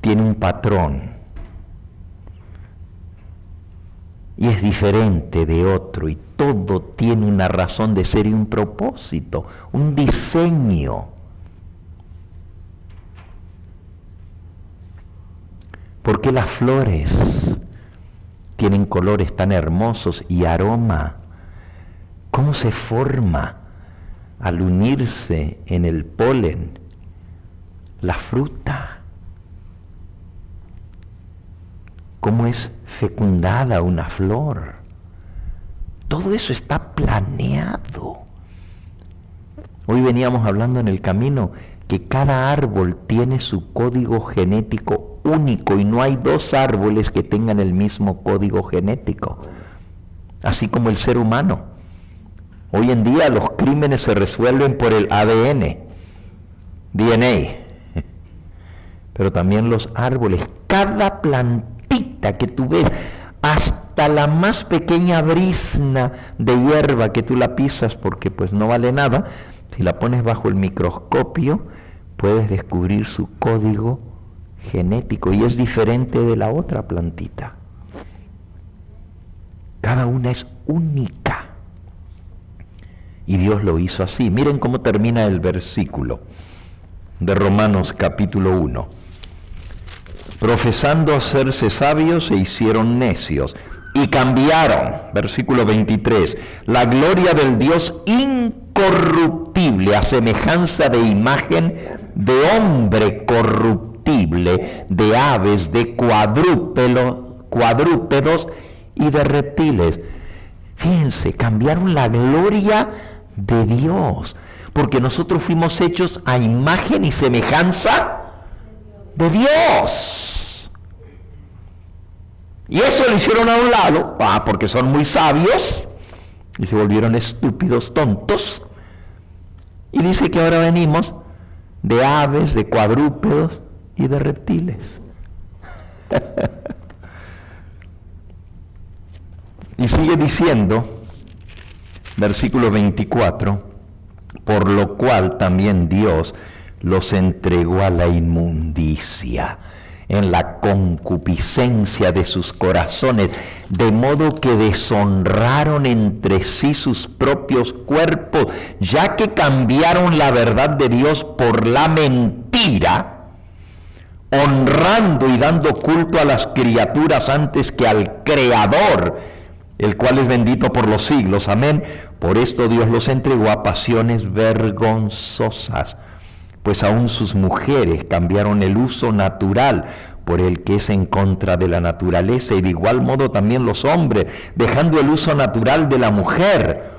tiene un patrón y es diferente de otro, y todo tiene una razón de ser y un propósito, un diseño? ¿Por qué las flores tienen colores tan hermosos y aroma. ¿Cómo se forma al unirse en el polen la fruta? ¿Cómo es fecundada una flor? Todo eso está planeado. Hoy veníamos hablando en el camino que cada árbol tiene su código genético único y no hay dos árboles que tengan el mismo código genético. Así como el ser humano. Hoy en día los crímenes se resuelven por el ADN, DNA. Pero también los árboles, cada plantita que tú ves, hasta la más pequeña brizna de hierba que tú la pisas porque pues no vale nada, si la pones bajo el microscopio, puedes descubrir su código genético y es diferente de la otra plantita. Cada una es única. Y Dios lo hizo así. Miren cómo termina el versículo de Romanos capítulo 1. Profesando hacerse sabios, se hicieron necios y cambiaron, versículo 23, la gloria del Dios incorruptible a semejanza de imagen de hombre corruptible, de aves, de cuadrúpedos y de reptiles. Fíjense, cambiaron la gloria de Dios, porque nosotros fuimos hechos a imagen y semejanza de Dios. Y eso lo hicieron a un lado, porque son muy sabios, y se volvieron estúpidos, tontos. Y dice que ahora venimos de aves, de cuadrúpedos y de reptiles. Y sigue diciendo, versículo 24, por lo cual también Dios los entregó a la inmundicia en la concupiscencia de sus corazones, de modo que deshonraron entre sí sus propios cuerpos, ya que cambiaron la verdad de Dios por la mentira, honrando y dando culto a las criaturas antes que al Creador, el cual es bendito por los siglos. Amén. Por esto Dios los entregó a pasiones vergonzosas, pues aún sus mujeres cambiaron el uso natural por el que es en contra de la naturaleza, y de igual modo también los hombres, dejando el uso natural de la mujer,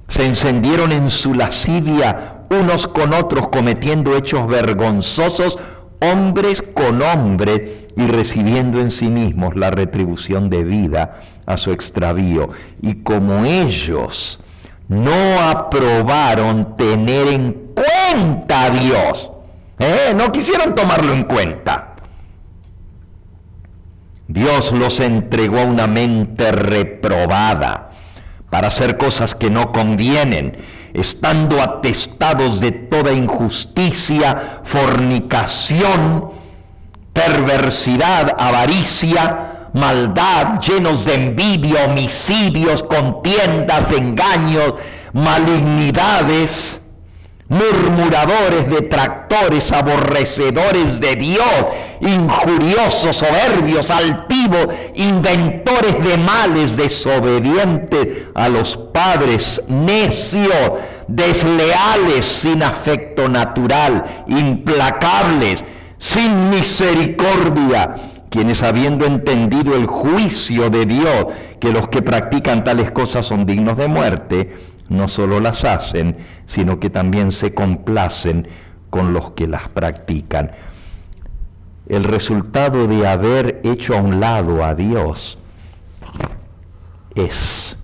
se encendieron en su lascivia unos con otros, cometiendo hechos vergonzosos, hombres con hombres, y recibiendo en sí mismos la retribución debida a su extravío. Y como ellos no aprobaron tener en cuenta a Dios, no quisieron tomarlo en cuenta, Dios los entregó a una mente reprobada para hacer cosas que no convienen, estando atestados de toda injusticia, fornicación, perversidad, avaricia, maldad, llenos de envidia, homicidios, contiendas, engaños, malignidades, murmuradores, detractores, aborrecedores de Dios, injuriosos, soberbios, altivos, inventores de males, desobedientes a los padres, necios, desleales, sin afecto natural, implacables, sin misericordia, quienes habiendo entendido el juicio de Dios, que los que practican tales cosas son dignos de muerte, no solo las hacen, sino que también se complacen con los que las practican. El resultado de haber hecho a un lado a Dios es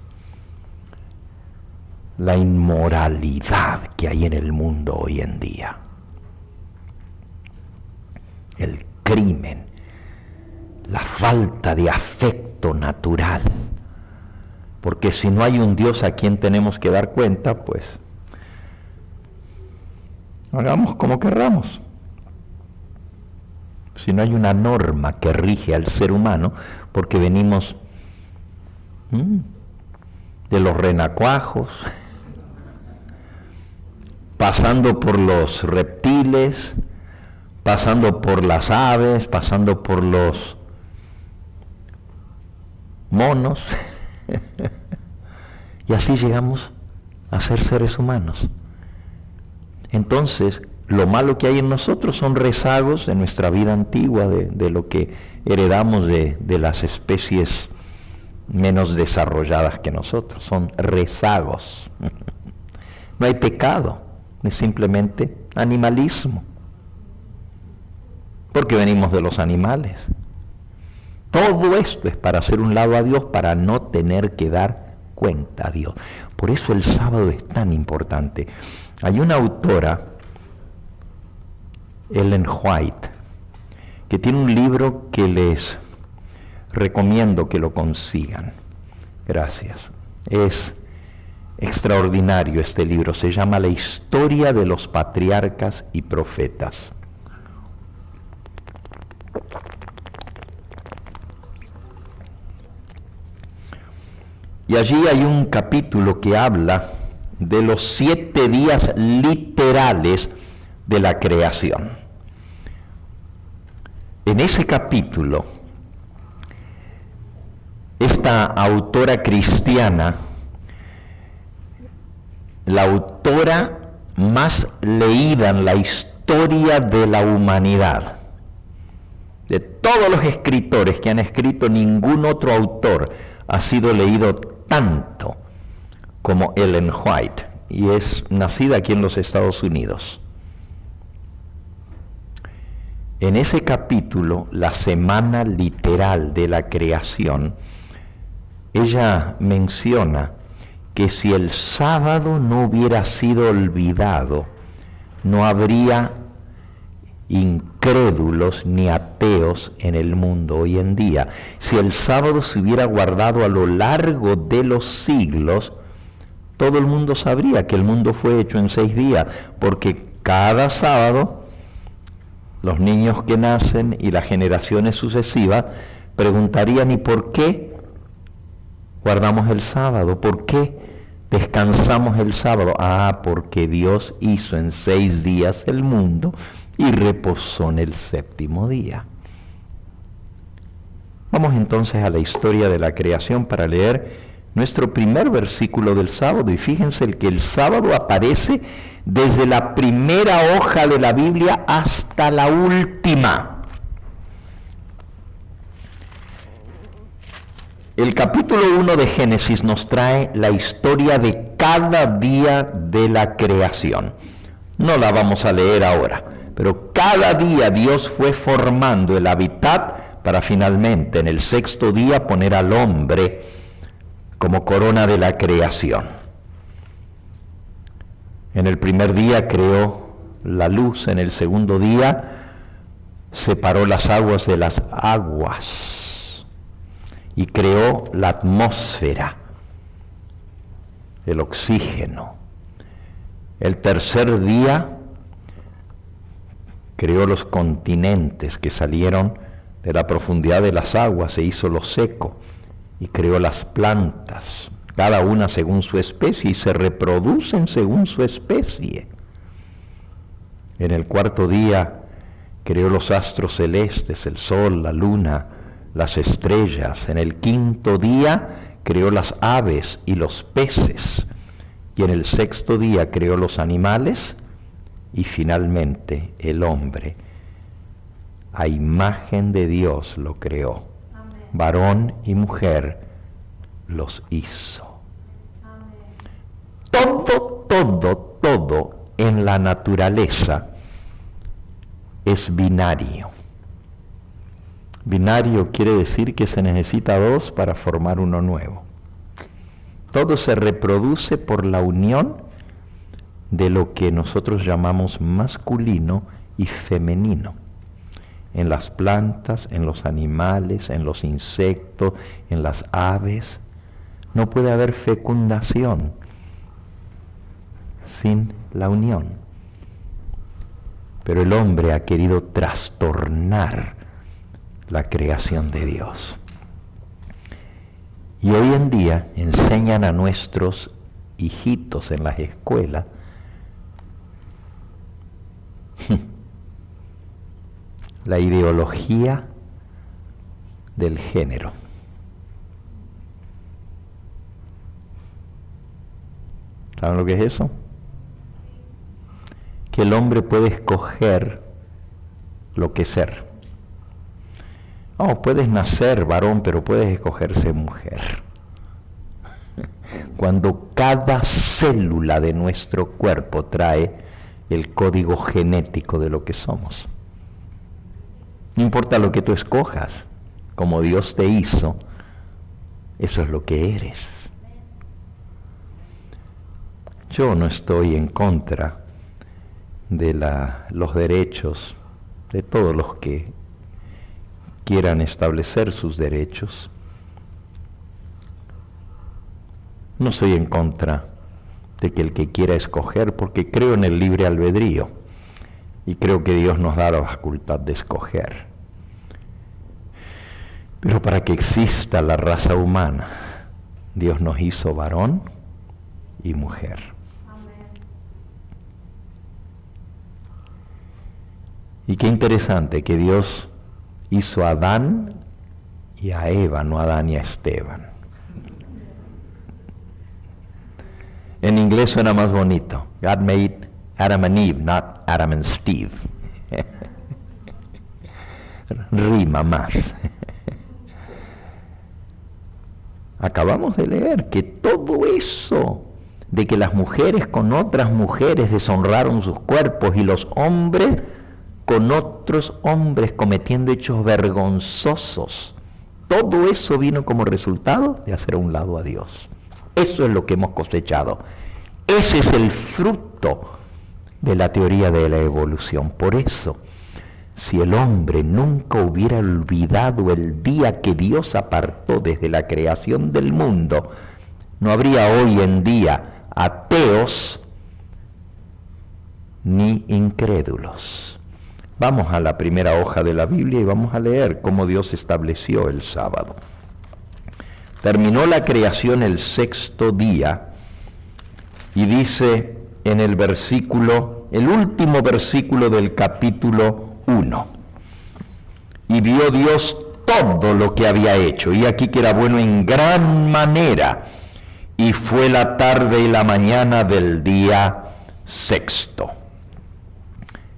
la inmoralidad que hay en el mundo hoy en día. El crimen, la falta de afecto natural. Porque si no hay un Dios a quien tenemos que dar cuenta, pues hagamos como querramos. Si no hay una norma que rige al ser humano, porque venimos de los renacuajos, pasando por los reptiles, pasando por las aves, pasando por los monos, y así llegamos a ser seres humanos. Entonces, lo malo que hay en nosotros son rezagos de nuestra vida antigua, de lo que heredamos de las especies menos desarrolladas que nosotros. Son rezagos. No hay pecado, es simplemente animalismo. Porque venimos de los animales. Todo esto es para hacer un lado a Dios, para no tener que dar cuenta a Dios. Por eso el sábado es tan importante. Hay una autora, Ellen White, que tiene un libro que les recomiendo que lo consigan. Gracias. Es extraordinario este libro. Se llama La historia de los patriarcas y profetas. Y allí hay un capítulo que habla de los 7 días literales de la creación. En ese capítulo, esta autora cristiana, la autora más leída en la historia de la humanidad, de todos los escritores que han escrito, ningún otro autor ha sido leído tanto como Ellen White, y es nacida aquí en los Estados Unidos. En ese capítulo, la semana literal de la creación, ella menciona que si el sábado no hubiera sido olvidado, no habría incrédulos ni ateos en el mundo hoy en día. Si el sábado se hubiera guardado a lo largo de los siglos, todo el mundo sabría que el mundo fue hecho en 6 días, porque cada sábado los niños que nacen y las generaciones sucesivas preguntarían: ¿y por qué guardamos el sábado? ¿Por qué descansamos el sábado? Ah, porque Dios hizo en 6 días el mundo y reposó en el 7º día. Vamos entonces a la historia de la creación para leer nuestro primer versículo del sábado. Y fíjense que el sábado aparece desde la primera hoja de la Biblia hasta la última. El capítulo 1 de Génesis nos trae la historia de cada día de la creación. No la vamos a leer ahora, pero cada día Dios fue formando el hábitat para finalmente en el 6º día poner al hombre como corona de la creación. En el primer día creó la luz, en el 2º día separó las aguas de las aguas y creó la atmósfera, el oxígeno. El tercer día creó los continentes que salieron de la profundidad de las aguas, se hizo lo seco, y creó las plantas, cada una según su especie, y se reproducen según su especie. En el 4º día creó los astros celestes, el sol, la luna, las estrellas. En el 5º día creó las aves y los peces. Y en el 6º día creó los animales y finalmente el hombre. A imagen de Dios lo creó. Amén. Varón y mujer los hizo. Amén. Todo en la naturaleza es binario. Binario quiere decir que se necesita 2 para formar uno nuevo. Todo se reproduce por la unión de lo que nosotros llamamos masculino y femenino. En las plantas, en los animales, en los insectos, en las aves, no puede haber fecundación sin la unión. Pero el hombre ha querido trastornar la creación de Dios. Y hoy en día enseñan a nuestros hijitos en las escuelas la ideología del género. ¿Saben lo que es eso? Que el hombre puede escoger lo que ser. Puedes nacer varón, pero puedes escoger ser mujer. Cuando cada célula de nuestro cuerpo trae el código genético de lo que somos. No importa lo que tú escojas, como Dios te hizo, eso es lo que eres. Yo no estoy en contra de los derechos de todos los que quieran establecer sus derechos. No soy en contra de que el que quiera escoger, porque creo en el libre albedrío y creo que Dios nos da la facultad de escoger. Pero para que exista la raza humana, Dios nos hizo varón y mujer. Y qué interesante que Dios hizo a Adán y a Eva, no a Adán y a Esteban. En inglés suena más bonito. God made Adam and Eve, not Adam and Steve. Rima más. Acabamos de leer que todo eso de que las mujeres con otras mujeres deshonraron sus cuerpos y los hombres con otros hombres cometiendo hechos vergonzosos, todo eso vino como resultado de hacer a un lado a Dios. Eso es lo que hemos cosechado. Ese es el fruto de la teoría de la evolución. Por eso, si el hombre nunca hubiera olvidado el día que Dios apartó desde la creación del mundo, no habría hoy en día ateos ni incrédulos. Vamos a la primera hoja de la Biblia y vamos a leer cómo Dios estableció el sábado. Terminó la creación el sexto día y dice en el último versículo del capítulo 1. Y vio Dios todo lo que había hecho, y aquí que era bueno en gran manera, y fue la tarde y la mañana del día sexto.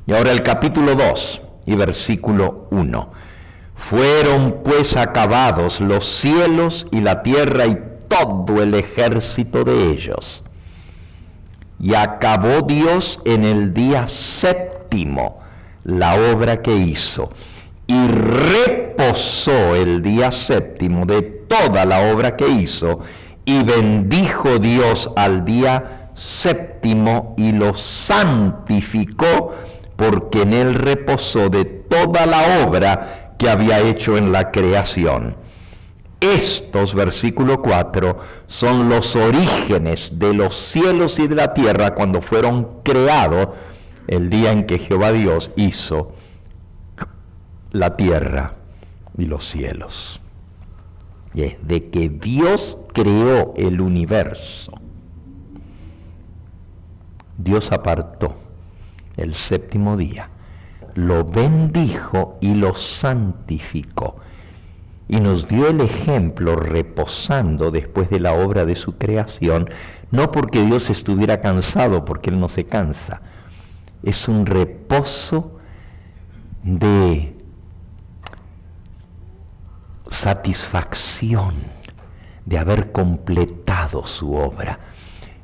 Y ahora el capítulo 2 y versículo 1. Fueron pues acabados los cielos y la tierra y todo el ejército de ellos. Y acabó Dios en el día séptimo la obra que hizo, y reposó el día séptimo de toda la obra que hizo, y bendijo Dios al día séptimo y lo santificó, porque en él reposó de toda la obra que había hecho en la creación. Estos, versículo 4, son los orígenes de los cielos y de la tierra cuando fueron creados el día en que Jehová Dios hizo la tierra y los cielos. Desde que Dios creó el universo, Dios apartó el séptimo día, lo bendijo y lo santificó. Y nos dio el ejemplo reposando después de la obra de su creación, no porque Dios estuviera cansado, porque Él no se cansa. Es un reposo de satisfacción, de haber completado su obra.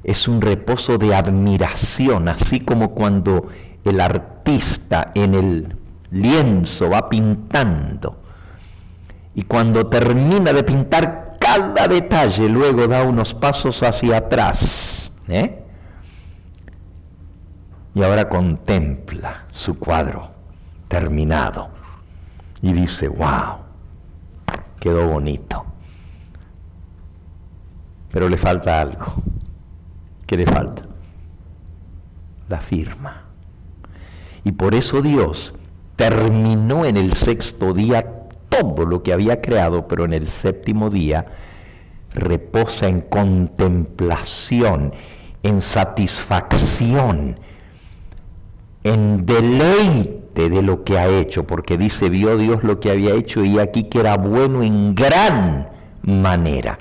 Es un reposo de admiración, así como cuando el artista en el lienzo va pintando, y cuando termina de pintar cada detalle, luego da unos pasos hacia atrás, y ahora contempla su cuadro terminado y dice, wow, quedó bonito. Pero le falta algo. ¿Qué le falta? La firma. Y por eso Dios terminó en el sexto día todo lo que había creado, pero en el séptimo día reposa en contemplación, en satisfacción, en deleite de lo que ha hecho, porque dice, vio Dios lo que había hecho y aquí que era bueno en gran manera.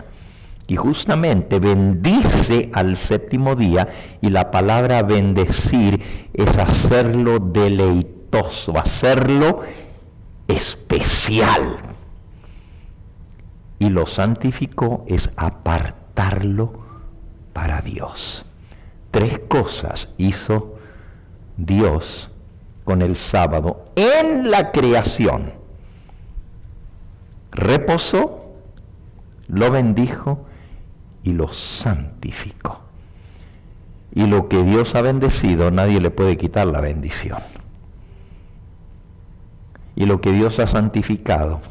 Y justamente bendice al séptimo día, y la palabra bendecir es hacerlo deleitoso, hacerlo especial. Y lo santificó es apartarlo para Dios. 3 cosas hizo Dios con el sábado en la creación. Reposó, lo bendijo y lo santificó. Y lo que Dios ha bendecido, nadie le puede quitar la bendición. Y lo que Dios ha santificado,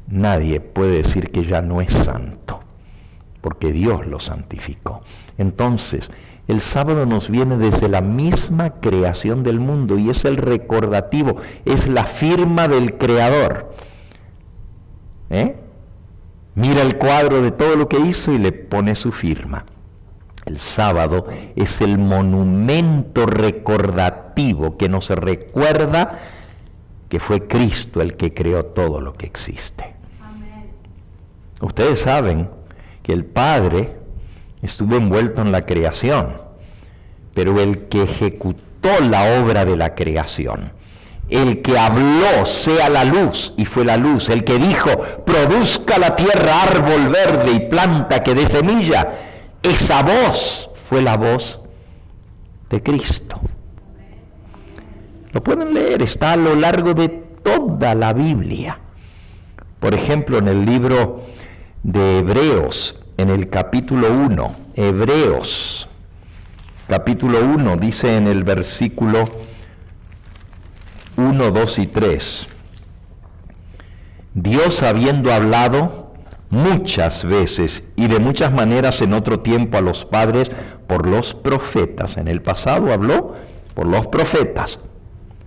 nadie puede decir que ya no es santo, porque Dios lo santificó. Entonces, el sábado nos viene desde la misma creación del mundo y es el recordativo, es la firma del Creador. Mira el cuadro de todo lo que hizo y le pone su firma. El sábado es el monumento recordativo que nos recuerda que fue Cristo el que creó todo lo que existe. Amén. Ustedes saben que el Padre estuvo envuelto en la creación, pero el que ejecutó la obra de la creación, el que habló, sea la luz, y fue la luz, el que dijo, produzca la tierra árbol verde y planta que dé semilla, esa voz fue la voz de Cristo. Lo pueden leer, está a lo largo de toda la Biblia. Por ejemplo, en el libro de Hebreos, en el capítulo 1, Hebreos, capítulo 1, dice en el versículo 1, 2 y 3, Dios habiendo hablado muchas veces y de muchas maneras en otro tiempo a los padres por los profetas, en el pasado habló por los profetas.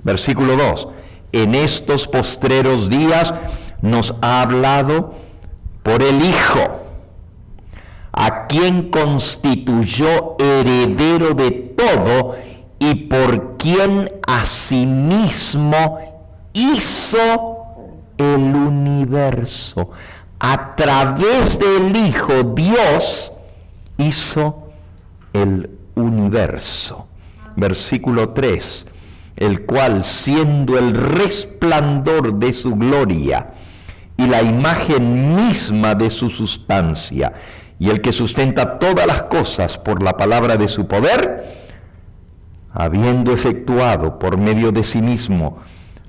Versículo 2, en estos postreros días nos ha hablado por el Hijo, a quien constituyó heredero de todo y por quien asimismo hizo el universo. A través del Hijo, Dios hizo el universo. Versículo 3, el cual, siendo el resplandor de su gloria y la imagen misma de su sustancia, y el que sustenta todas las cosas por la palabra de su poder, habiendo efectuado por medio de sí mismo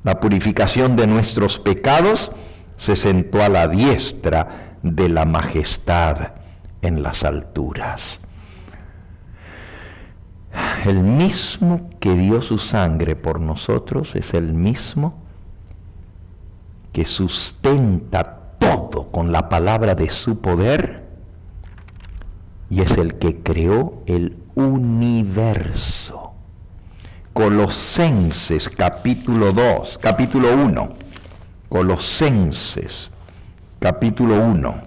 la purificación de nuestros pecados, se sentó a la diestra de la majestad en las alturas. El mismo que dio su sangre por nosotros es el mismo que sustenta todo con la palabra de su poder y es el que creó el universo. Colosenses capítulo 1, Colosenses capítulo 1,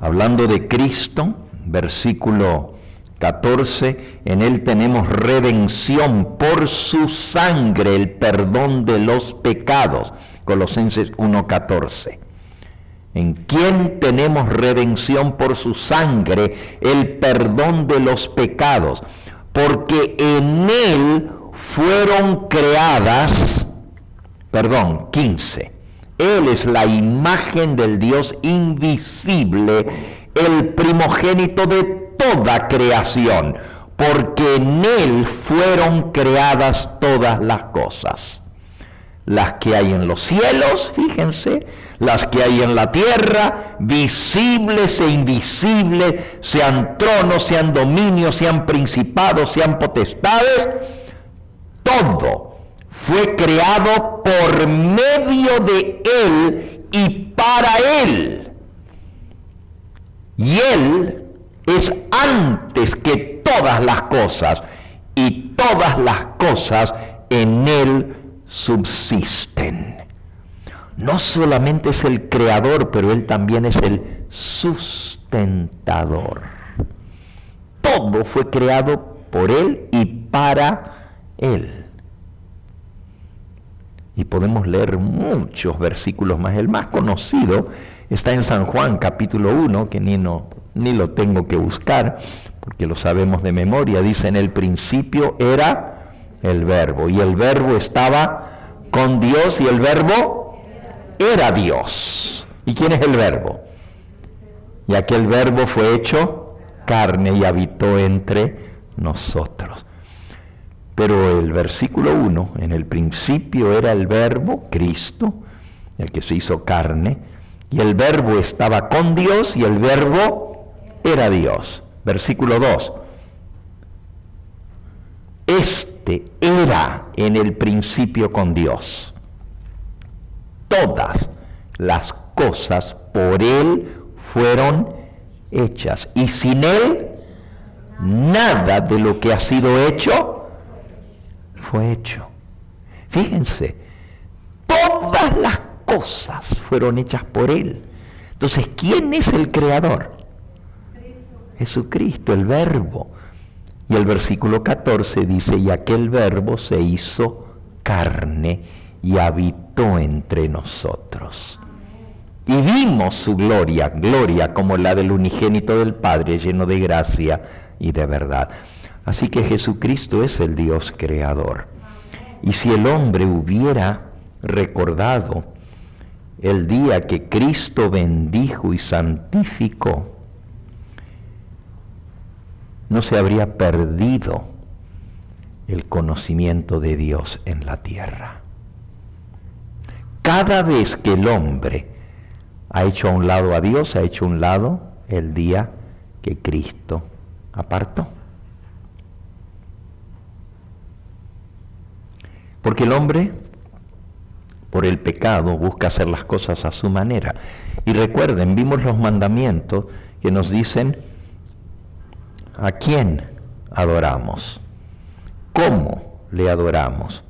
hablando de Cristo, versículo 14, en él tenemos redención por su sangre, el perdón de los pecados. Colosenses 1:14. En quien tenemos redención por su sangre, el perdón de los pecados, porque en él fueron creadas, 15. Él es la imagen del Dios invisible, el primogénito de toda creación, porque en él fueron creadas todas las cosas. Las que hay en los cielos, fíjense, las que hay en la tierra, visibles e invisibles, sean tronos, sean dominios, sean principados, sean potestades, todo fue creado por medio de él y para él. Y él es antes que todas las cosas, y todas las cosas en él subsisten. No solamente es el creador, pero él también es el sustentador. Todo fue creado por él y para él. Y podemos leer muchos versículos más. El más conocido Está en San Juan capítulo 1, que ni lo tengo que buscar, porque lo sabemos de memoria. Dice, en el principio era el Verbo, y el Verbo estaba con Dios, y el Verbo era Dios. ¿Y quién es el Verbo? Y aquel Verbo fue hecho carne y habitó entre nosotros. Pero el versículo 1, en el principio era el Verbo, Cristo, el que se hizo carne, y el Verbo estaba con Dios, y el Verbo era Dios. Versículo 2. Este era en el principio con Dios. Todas las cosas por Él fueron hechas, y sin Él nada de lo que ha sido hecho fue hecho. Fíjense, todas las cosas fueron hechas por Él. Entonces, ¿quién es el creador? Jesucristo, el Verbo. Y el versículo 14 dice, y aquel Verbo se hizo carne y habitó entre nosotros. Y vimos su gloria, gloria como la del unigénito del Padre, lleno de gracia y de verdad. Así que Jesucristo es el Dios creador. Y si el hombre hubiera recordado el día que Cristo bendijo y santificó, no se habría perdido el conocimiento de Dios en la tierra. Cada vez que el hombre ha hecho a un lado a Dios, ha hecho a un lado el día que Cristo apartó. Porque el hombre, por el pecado, busca hacer las cosas a su manera. Y recuerden, vimos los mandamientos que nos dicen a quién adoramos, cómo le adoramos,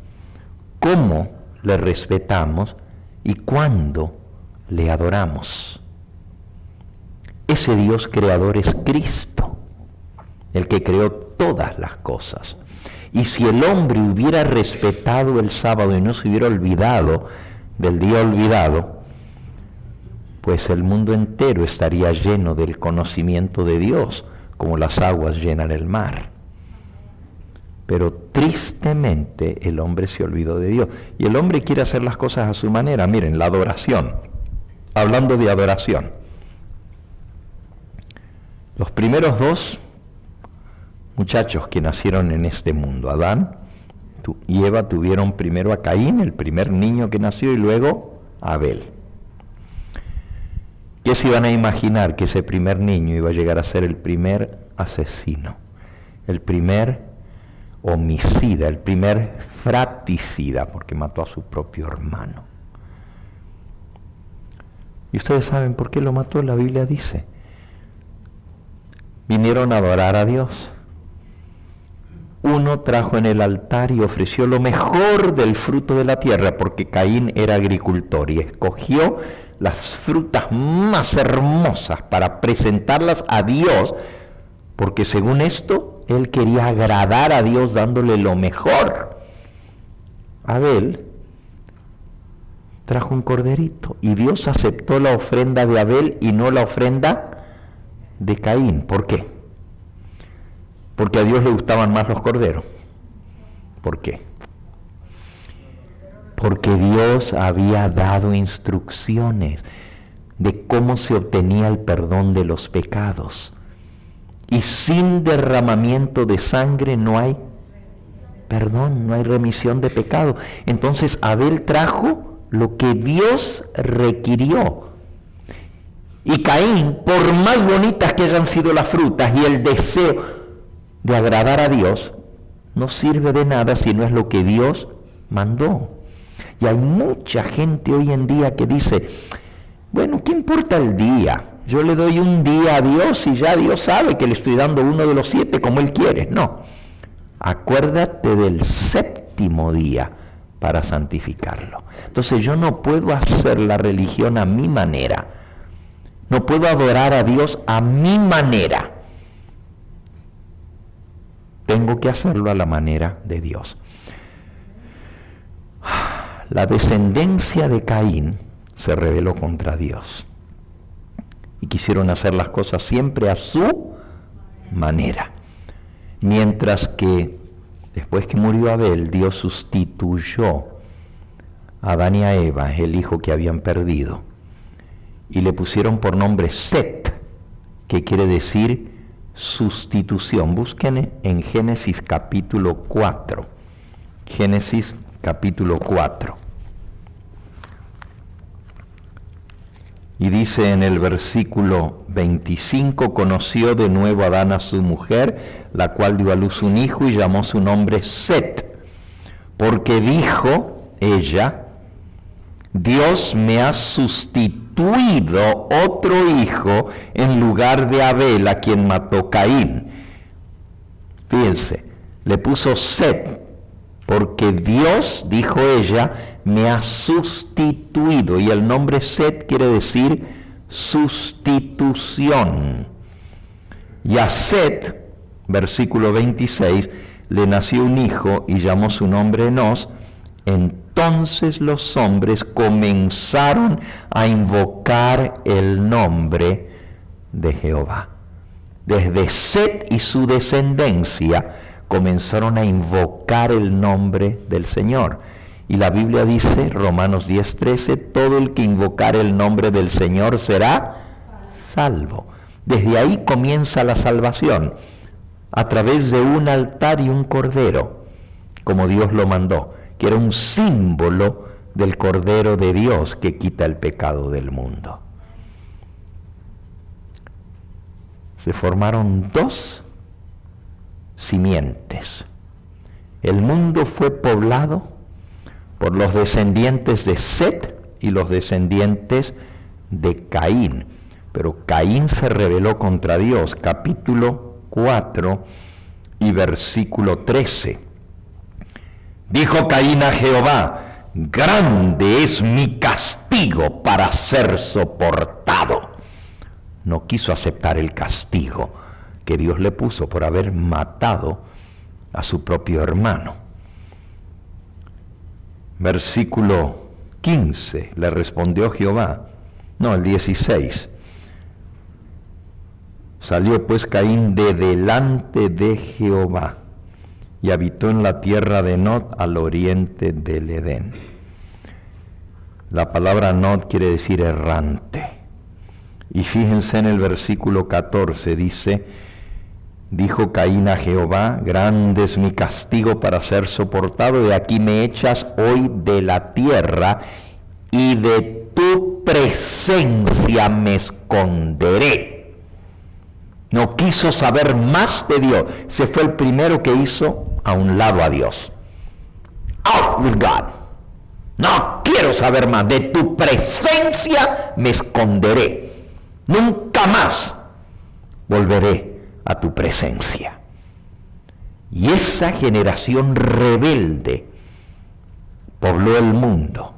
cómo le respetamos y cuándo le adoramos. Ese Dios creador es Cristo, el que creó todas las cosas. Y si el hombre hubiera respetado el sábado y no se hubiera olvidado del día olvidado, pues el mundo entero estaría lleno del conocimiento de Dios, como las aguas llenan el mar. Pero tristemente el hombre se olvidó de Dios. Y el hombre quiere hacer las cosas a su manera. Miren, la adoración. Hablando de adoración. Los primeros dos muchachos que nacieron en este mundo, Adán y Eva, tuvieron primero a Caín, el primer niño que nació, y luego a Abel. ¿Qué se iban a imaginar? Que ese primer niño iba a llegar a ser el primer asesino, el primer homicida, el primer fratricida, porque mató a su propio hermano. ¿Y ustedes saben por qué lo mató? La Biblia dice, vinieron a adorar a Dios. Uno trajo en el altar y ofreció lo mejor del fruto de la tierra, porque Caín era agricultor y escogió las frutas más hermosas para presentarlas a Dios, porque según esto, él quería agradar a Dios dándole lo mejor. Abel trajo un corderito y Dios aceptó la ofrenda de Abel y no la ofrenda de Caín. ¿Por qué? Porque a Dios le gustaban más los corderos. ¿Por qué? Porque Dios había dado instrucciones de cómo se obtenía el perdón de los pecados. Y sin derramamiento de sangre no hay perdón, no hay remisión de pecado. Entonces Abel trajo lo que Dios requirió. Y Caín, por más bonitas que hayan sido las frutas y el deseo de agradar a Dios, no sirve de nada si no es lo que Dios mandó. Y hay mucha gente hoy en día que dice, bueno, ¿qué importa el día? Yo le doy un día a Dios y ya Dios sabe que le estoy dando uno de los 7 como Él quiere. No, acuérdate del séptimo día para santificarlo. Entonces yo no puedo hacer la religión a mi manera. No puedo adorar a Dios a mi manera. Tengo que hacerlo a la manera de Dios. La descendencia de Caín se rebeló contra Dios. y quisieron hacer las cosas siempre a su manera. Mientras que después que murió Abel, Dios sustituyó a Adán y a Eva, el hijo que habían perdido, y le pusieron por nombre Set, que quiere decir sustitución. Busquen en Génesis capítulo 4. Génesis capítulo 4. Y dice en el versículo 25, conoció de nuevo Adán a su mujer, la cual dio a luz un hijo y llamó su nombre Set, porque dijo ella, Dios me ha sustituido otro hijo en lugar de Abel, a quien mató Caín. Fíjense, le puso Set, porque Dios, dijo ella, me ha sustituido. Y el nombre Set quiere decir sustitución. Y a Set, versículo 26, le nació un hijo y llamó su nombre Enos. Entonces los hombres comenzaron a invocar el nombre de Jehová. Desde Set y su descendencia comenzaron a invocar el nombre del Señor. Y la Biblia dice, Romanos 10:13, todo el que invocare el nombre del Señor será salvo. Desde ahí comienza la salvación, a través de un altar y un cordero, como Dios lo mandó, que era un símbolo del Cordero de Dios que quita el pecado del mundo. Se formaron dos simientes. El mundo fue poblado por los descendientes de Set y los descendientes de Caín. Pero Caín se rebeló contra Dios, capítulo 4 y versículo 13. Dijo Caín a Jehová, grande es mi castigo para ser soportado. No quiso aceptar el castigo que Dios le puso por haber matado a su propio hermano. Versículo 15, le respondió Jehová, no, el 16. Salió pues Caín de delante de Jehová y habitó en la tierra de Nod al oriente del Edén. La palabra Nod quiere decir errante. Y fíjense en el versículo 14, dice, dijo Caín a Jehová, grande es mi castigo para ser soportado, de aquí me echas hoy de la tierra, y de tu presencia me esconderé. No quiso saber más de Dios. Se fue el primero que hizo a un lado a Dios. Out with God. No quiero saber más. De tu presencia me esconderé. Nunca más volveré a tu presencia. Y esa generación rebelde pobló el mundo.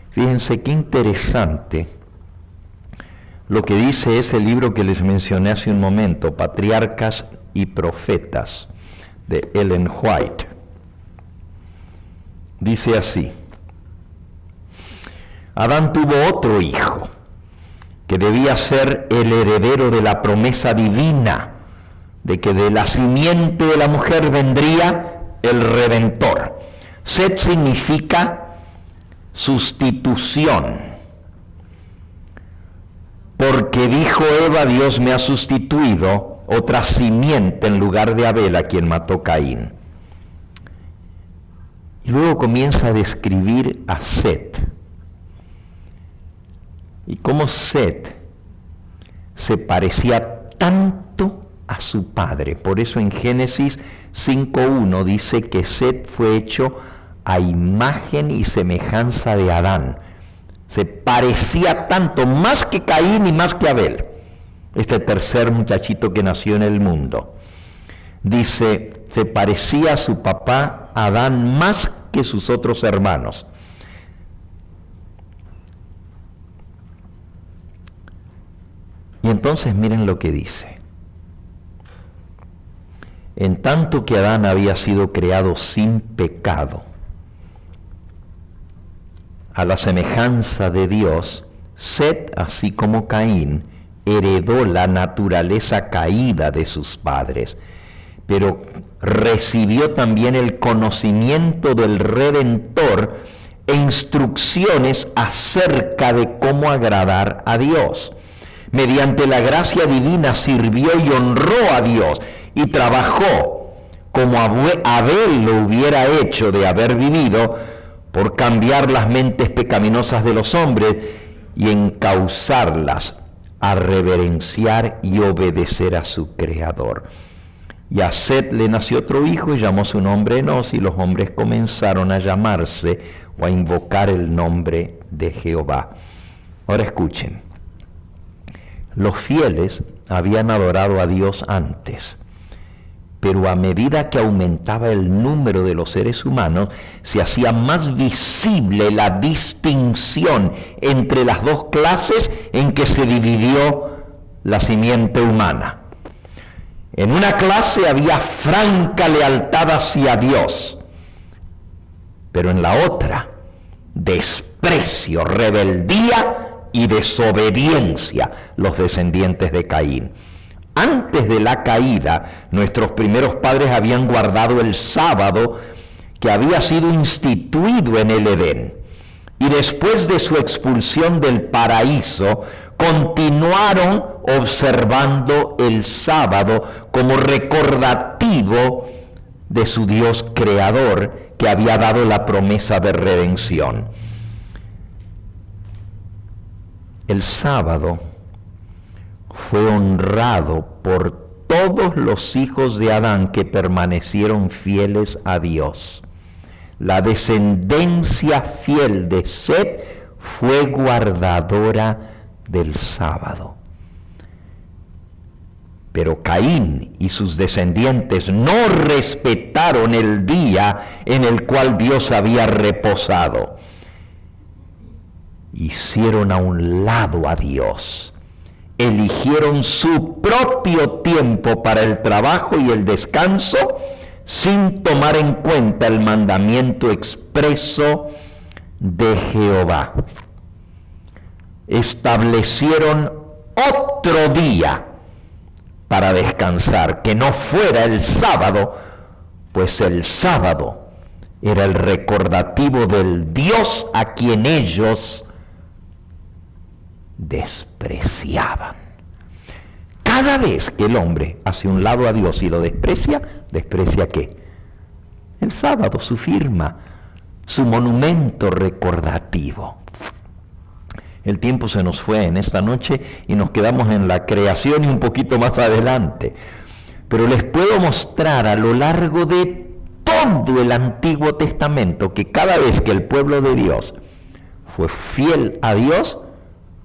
Fíjense qué interesante lo que dice ese libro que les mencioné hace un momento, Patriarcas y Profetas, de Ellen White. Dice así: Adán tuvo otro hijo, que debía ser el heredero de la promesa divina, de que de la simiente de la mujer vendría el Redentor. Set significa sustitución. Porque dijo Eva, Dios me ha sustituido otra simiente en lugar de Abel, a quien mató Caín. Y luego comienza a describir a Set. Y cómo Set se parecía tanto a su padre. Por eso en Génesis 5:1 dice que Set fue hecho a imagen y semejanza de Adán. Se parecía tanto, más que Caín y más que Abel, este tercer muchachito que nació en el mundo. Dice, se parecía a su papá Adán más que sus otros hermanos. Y entonces miren lo que dice. En tanto que Adán había sido creado sin pecado, a la semejanza de Dios, Set, así como Caín, heredó la naturaleza caída de sus padres, pero recibió también el conocimiento del Redentor e instrucciones acerca de cómo agradar a Dios. Mediante la gracia divina sirvió y honró a Dios y trabajó como Abel lo hubiera hecho de haber vivido, por cambiar las mentes pecaminosas de los hombres y encauzarlas a reverenciar y obedecer a su Creador. Y a Set le nació otro hijo y llamó su nombre Enos, y los hombres comenzaron a llamarse o a invocar el nombre de Jehová. Ahora escuchen, los fieles habían adorado a Dios antes, pero a medida que aumentaba el número de los seres humanos, se hacía más visible la distinción entre las dos clases en que se dividió la simiente humana. En una clase había franca lealtad hacia Dios, pero en la otra, desprecio, rebeldía y desobediencia, los descendientes de Caín. Antes de la caída, nuestros primeros padres habían guardado el sábado que había sido instituido en el Edén. Y después de su expulsión del paraíso, continuaron observando el sábado como recordativo de su Dios creador que había dado la promesa de redención. El sábado fue honrado por todos los hijos de Adán que permanecieron fieles a Dios. La descendencia fiel de Set fue guardadora del sábado. Pero Caín y sus descendientes no respetaron el día en el cual Dios había reposado. Hicieron a un lado a Dios. Eligieron su propio tiempo para el trabajo y el descanso sin tomar en cuenta el mandamiento expreso de Jehová. Establecieron otro día para descansar, que no fuera el sábado, pues el sábado era el recordativo del Dios a quien ellos despreciaban. Cada vez que el hombre hace un lado a Dios y lo desprecia, ¿desprecia qué? El sábado, su firma, su monumento recordativo. El tiempo se nos fue en esta noche y nos quedamos en la creación y un poquito más adelante. Pero les puedo mostrar a lo largo de todo el Antiguo Testamento que cada vez que el pueblo de Dios fue fiel a Dios,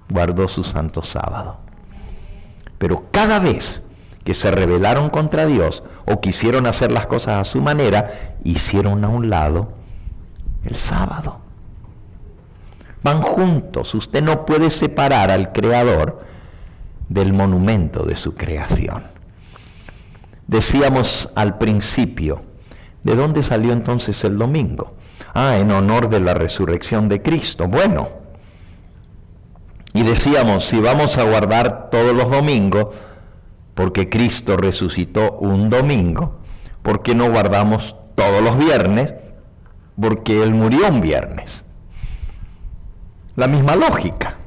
guardó su santo sábado. Pero cada vez que se rebelaron contra Dios o quisieron hacer las cosas a su manera, hicieron a un lado el sábado. Van juntos. Usted no puede separar al Creador del monumento de su creación. Decíamos al principio, ¿de dónde salió entonces el domingo? En honor de la resurrección de Cristo. Bueno, y decíamos, si vamos a guardar todos los domingos, porque Cristo resucitó un domingo, ¿por qué no guardamos todos los viernes? Porque Él murió un viernes. La misma lógica,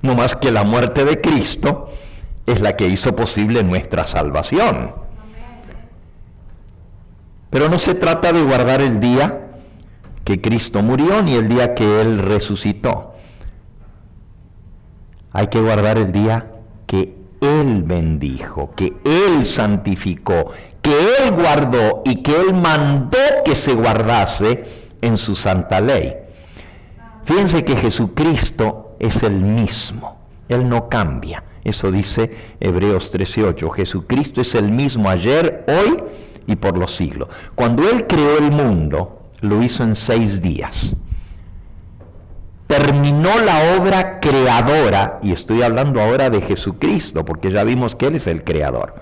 no más que la muerte de Cristo es la que hizo posible nuestra salvación. Pero no se trata de guardar el día que Cristo murió ni el día que Él resucitó. Hay que guardar el día que Él bendijo, que Él santificó, que Él guardó y que Él mandó que se guardase en su santa ley. Fíjense que Jesucristo es el mismo, Él no cambia. Eso dice Hebreos 13:8. Jesucristo es el mismo ayer, hoy y por los siglos. Cuando Él creó el mundo, lo hizo en 6 días. Terminó la obra creadora, y estoy hablando ahora de Jesucristo, porque ya vimos que Él es el creador.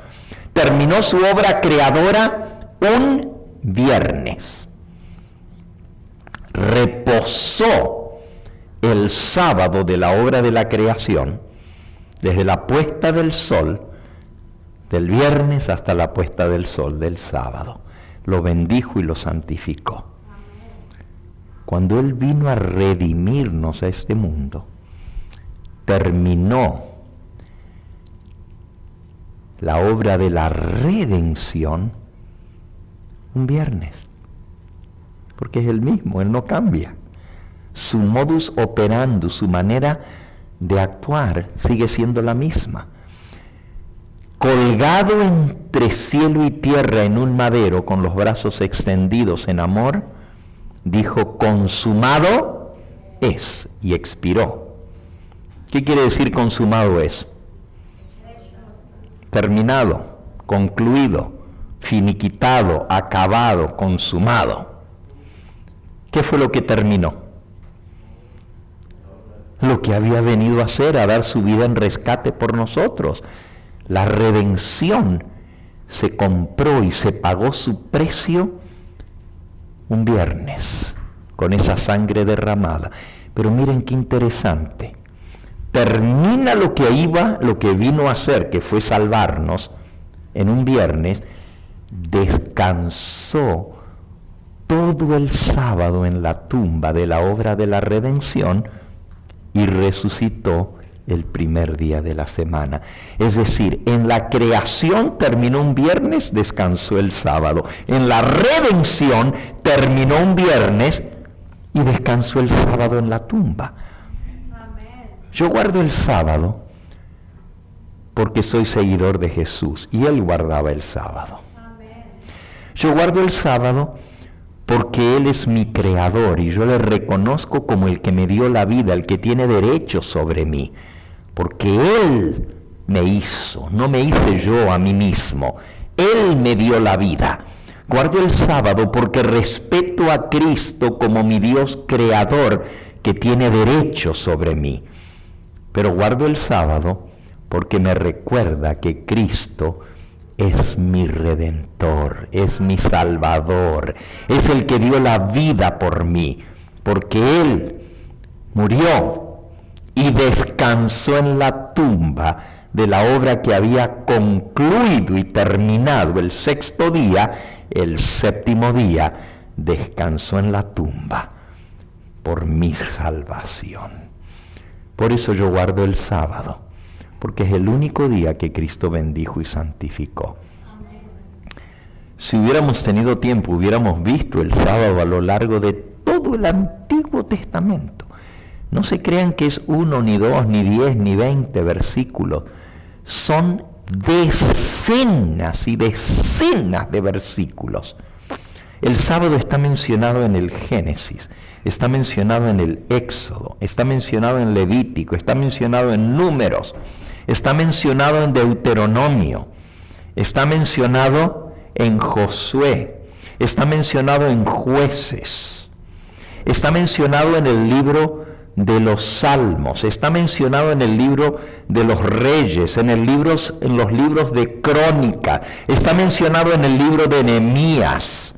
Terminó su obra creadora un viernes. Reposó el sábado de la obra de la creación desde la puesta del sol del viernes hasta la puesta del sol del sábado. Lo bendijo y lo santificó. Cuando Él vino a redimirnos a este mundo, terminó la obra de la redención un viernes, porque es el mismo, Él no cambia. Su modus operandi, su manera de actuar sigue siendo la misma. Colgado entre cielo y tierra en un madero con los brazos extendidos en amor, dijo: consumado es, y expiró. ¿Qué quiere decir consumado es? Terminado, concluido, finiquitado, acabado, consumado. ¿Qué fue lo que terminó? Lo que había venido a hacer, a dar su vida en rescate por nosotros. La redención se compró y se pagó su precio un viernes con esa sangre derramada. Pero miren qué interesante. Termina lo que vino a hacer, que fue salvarnos, en un viernes. Descansó todo el sábado en la tumba de la obra de la redención y resucitó el primer día de la semana. Es decir, en la creación terminó un viernes, descansó el sábado. En la redención terminó un viernes y descansó el sábado en la tumba. Yo guardo el sábado porque soy seguidor de Jesús y Él guardaba el sábado. Yo guardo el sábado porque Él es mi creador y yo le reconozco como el que me dio la vida, el que tiene derecho sobre mí. Porque Él me hizo, no me hice yo a mí mismo. Él me dio la vida. Guardo el sábado porque respeto a Cristo como mi Dios creador que tiene derecho sobre mí. Pero guardo el sábado porque me recuerda que Cristo es mi Redentor, es mi Salvador, es el que dio la vida por mí, porque Él murió y descansó en la tumba de la obra que había concluido y terminado el sexto día. El séptimo día descansó en la tumba por mi salvación. Por eso yo guardo el sábado, porque es el único día que Cristo bendijo y santificó. Si hubiéramos tenido tiempo, hubiéramos visto el sábado a lo largo de todo el Antiguo Testamento. No se crean que es 1, ni 2, ni 10, ni 20 versículos. Son decenas y decenas de versículos. El sábado está mencionado en el Génesis, está mencionado en el Éxodo, está mencionado en Levítico, está mencionado en Números, está mencionado en Deuteronomio, está mencionado en Josué, está mencionado en Jueces, está mencionado en el libro de los Salmos, está mencionado en el libro de los Reyes, en los libros de Crónica, está mencionado en el libro de Nehemías,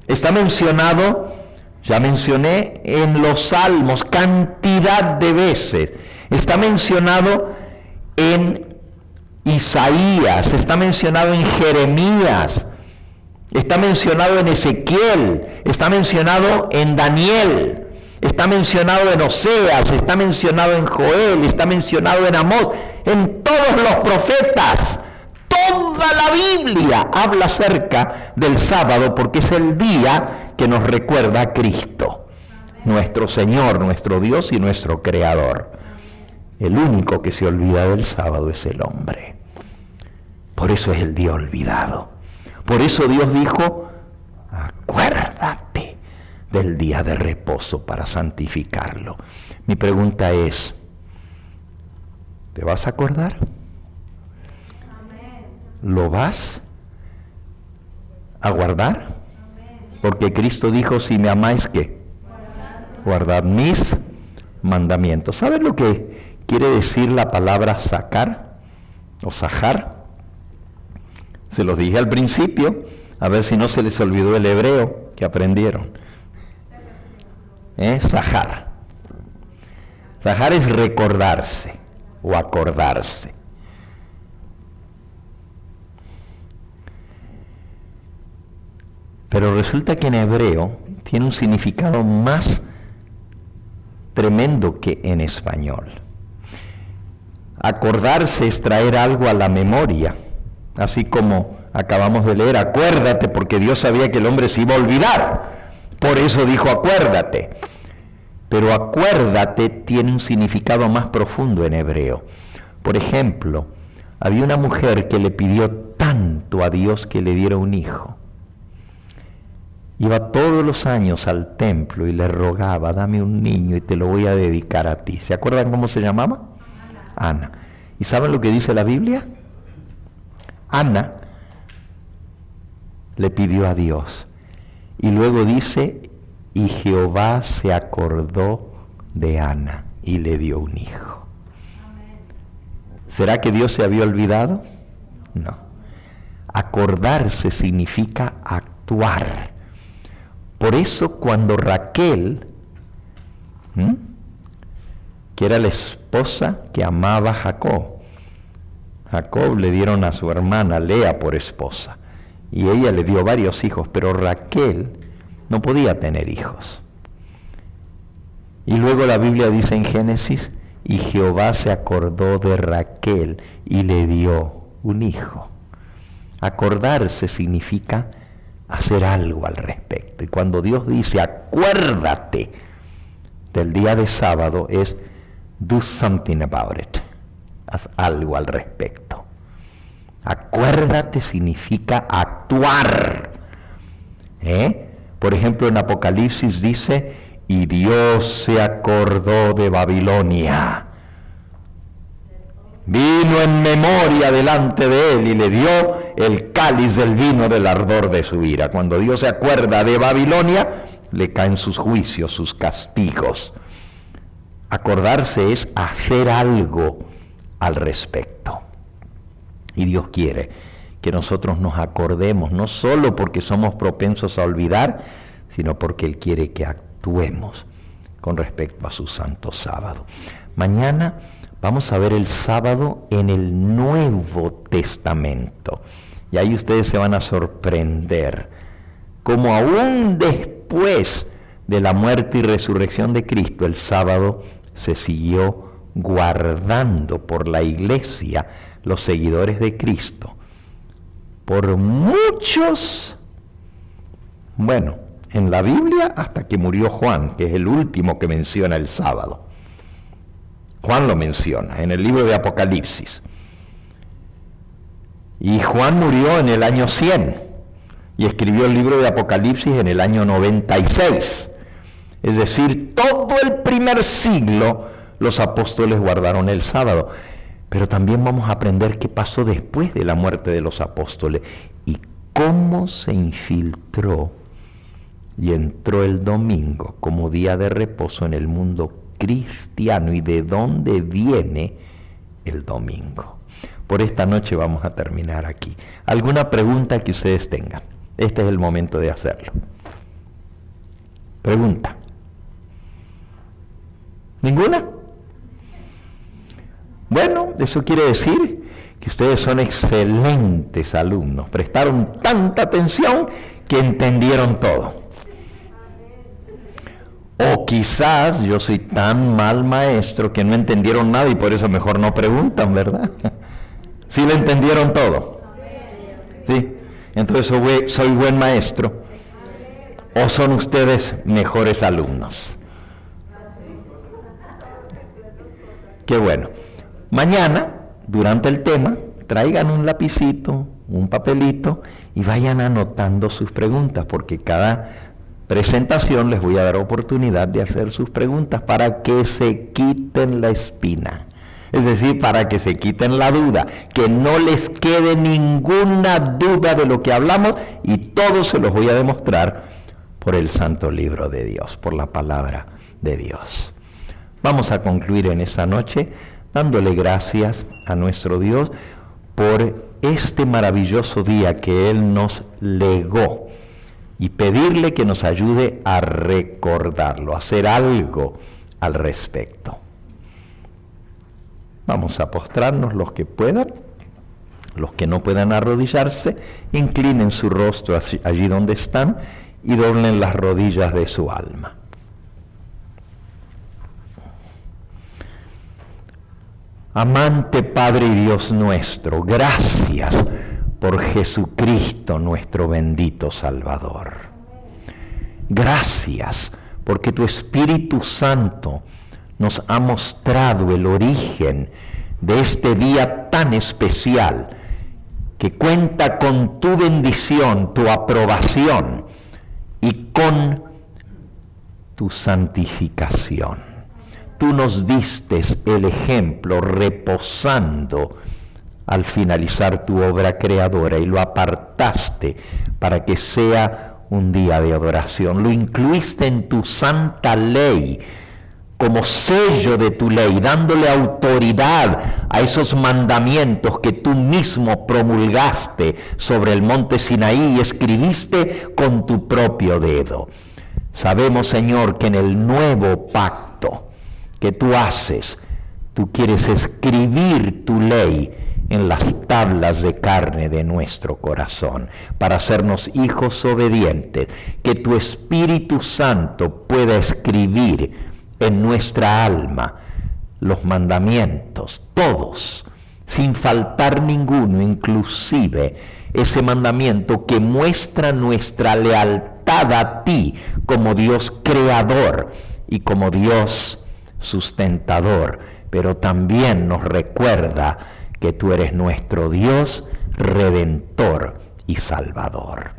está mencionado, ya mencioné, en los Salmos cantidad de veces, está mencionado en Isaías, está mencionado en Jeremías, está mencionado en Ezequiel, está mencionado en Daniel, está mencionado en Oseas, está mencionado en Joel, está mencionado en Amós, en todos los profetas. Toda la Biblia habla acerca del sábado porque es el día que nos recuerda a Cristo, nuestro Señor, nuestro Dios y nuestro Creador. El único que se olvida del sábado es el hombre. Por eso es el día olvidado. Por eso Dios dijo: acuérdate del día de reposo para santificarlo. Mi pregunta es: ¿te vas a acordar? ¿Lo vas a guardar? Porque Cristo dijo: si me amáis, ¿qué? Guardad mis mandamientos. ¿Sabes lo que quiere decir la palabra sacar o sajar? Se los dije al principio, a ver si no se les olvidó el hebreo que aprendieron. Sajar. Sajar es recordarse o acordarse. Pero resulta que en hebreo tiene un significado más tremendo que en español. Acordarse es traer algo a la memoria, así como acabamos de leer, acuérdate, porque Dios sabía que el hombre se iba a olvidar, por eso dijo acuérdate. Pero acuérdate tiene un significado más profundo en hebreo. Por ejemplo, había una mujer que le pidió tanto a Dios que le diera un hijo. Iba todos los años al templo y le rogaba, dame un niño y te lo voy a dedicar a ti. ¿Se acuerdan cómo se llamaba? Ana. ¿Y saben lo que dice la Biblia? Ana le pidió a Dios. Y luego dice, y Jehová se acordó de Ana y le dio un hijo. ¿Será que Dios se había olvidado? No. Acordarse significa actuar. Por eso cuando Raquel, que era la esposa que amaba a Jacob le dieron a su hermana Lea por esposa, y ella le dio varios hijos, pero Raquel no podía tener hijos. Y luego la Biblia dice en Génesis, y Jehová se acordó de Raquel y le dio un hijo. Acordarse significa hacer algo al respecto. Y cuando Dios dice acuérdate del día de sábado, es do something about it. Haz algo al respecto. Acuérdate significa actuar. Por ejemplo, en Apocalipsis dice, y Dios se acordó de Babilonia. Vino en memoria delante de él y le dio el cáliz del vino del ardor de su ira. Cuando Dios se acuerda de Babilonia, le caen sus juicios, sus castigos. Acordarse es hacer algo al respecto. Y Dios quiere que nosotros nos acordemos, no solo porque somos propensos a olvidar, sino porque Él quiere que actuemos con respecto a su santo sábado. Mañana vamos a ver el sábado en el Nuevo Testamento. Y ahí ustedes se van a sorprender cómo aún después de la muerte y resurrección de Cristo, el sábado se siguió guardando por la iglesia, los seguidores de Cristo, por muchos, bueno, en la Biblia hasta que murió Juan, que es el último que menciona el sábado. Juan lo menciona en el libro de Apocalipsis. Y Juan murió en el año 100 y escribió el libro de Apocalipsis en el año 96. Es decir, todo el primer siglo los apóstoles guardaron el sábado. Pero también vamos a aprender qué pasó después de la muerte de los apóstoles y cómo se infiltró y entró el domingo como día de reposo en el mundo cristiano y de dónde viene el domingo. Por esta noche vamos a terminar aquí. ¿Alguna pregunta que ustedes tengan? Este es el momento de hacerlo. Pregunta. ¿Ninguna? Bueno, eso quiere decir que ustedes son excelentes alumnos. Prestaron tanta atención que entendieron todo. O quizás yo soy tan mal maestro que no entendieron nada y por eso mejor no preguntan, ¿verdad? ¿Sí le entendieron todo? ¿Sí? Entonces soy buen maestro. ¿O son ustedes mejores alumnos? Qué bueno. Mañana, durante el tema, traigan un lapicito, un papelito y vayan anotando sus preguntas, porque cada presentación les voy a dar oportunidad de hacer sus preguntas para que se quiten la espina. Es decir, para que se quiten la duda, que no les quede ninguna duda de lo que hablamos y todo se los voy a demostrar por el santo libro de Dios, por la palabra de Dios. Vamos a concluir en esta noche dándole gracias a nuestro Dios por este maravilloso día que Él nos legó y pedirle que nos ayude a recordarlo, a hacer algo al respecto. Vamos a postrarnos los que puedan. Los que no puedan arrodillarse, inclinen su rostro allí donde están y doblen las rodillas de su alma. Amante Padre y Dios nuestro, gracias por Jesucristo nuestro bendito Salvador. Gracias porque tu Espíritu Santo nos ha mostrado el origen de este día tan especial que cuenta con tu bendición, tu aprobación y con tu santificación. Tú nos diste el ejemplo reposando al finalizar tu obra creadora y lo apartaste para que sea un día de adoración. Lo incluiste en tu santa ley como sello de tu ley, dándole autoridad a esos mandamientos que tú mismo promulgaste sobre el monte Sinaí y escribiste con tu propio dedo. Sabemos, Señor, que en el nuevo pacto que tú haces, tú quieres escribir tu ley en las tablas de carne de nuestro corazón, para hacernos hijos obedientes, que tu Espíritu Santo pueda escribir en nuestra alma los mandamientos, todos, sin faltar ninguno, inclusive ese mandamiento que muestra nuestra lealtad a ti como Dios creador y como Dios sustentador, pero también nos recuerda que tú eres nuestro Dios redentor y salvador.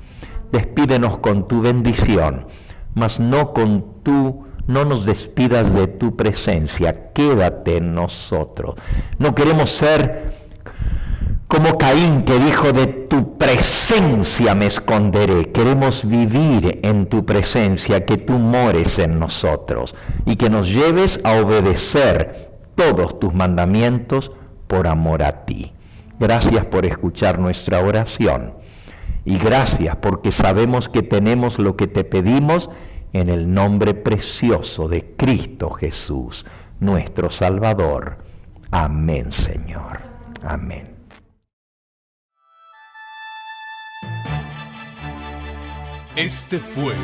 Despídenos con tu bendición, mas no nos despidas de tu presencia, quédate en nosotros. No queremos ser como Caín, que dijo: de tu presencia me esconderé. Queremos vivir en tu presencia, que tú mores en nosotros y que nos lleves a obedecer todos tus mandamientos por amor a ti. Gracias por escuchar nuestra oración y gracias porque sabemos que tenemos lo que te pedimos en el nombre precioso de Cristo Jesús, nuestro Salvador. Amén, Señor. Amén. Este fue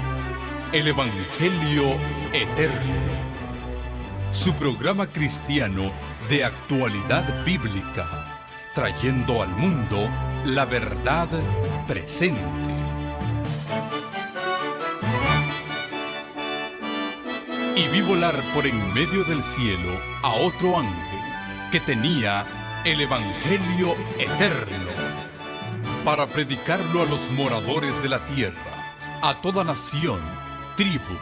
el Evangelio Eterno, su programa cristiano de actualidad bíblica, trayendo al mundo la verdad presente. Y vi volar por en medio del cielo a otro ángel que tenía el Evangelio Eterno, para predicarlo a los moradores de la tierra, a toda nación, tribu,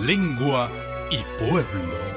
lengua y pueblo.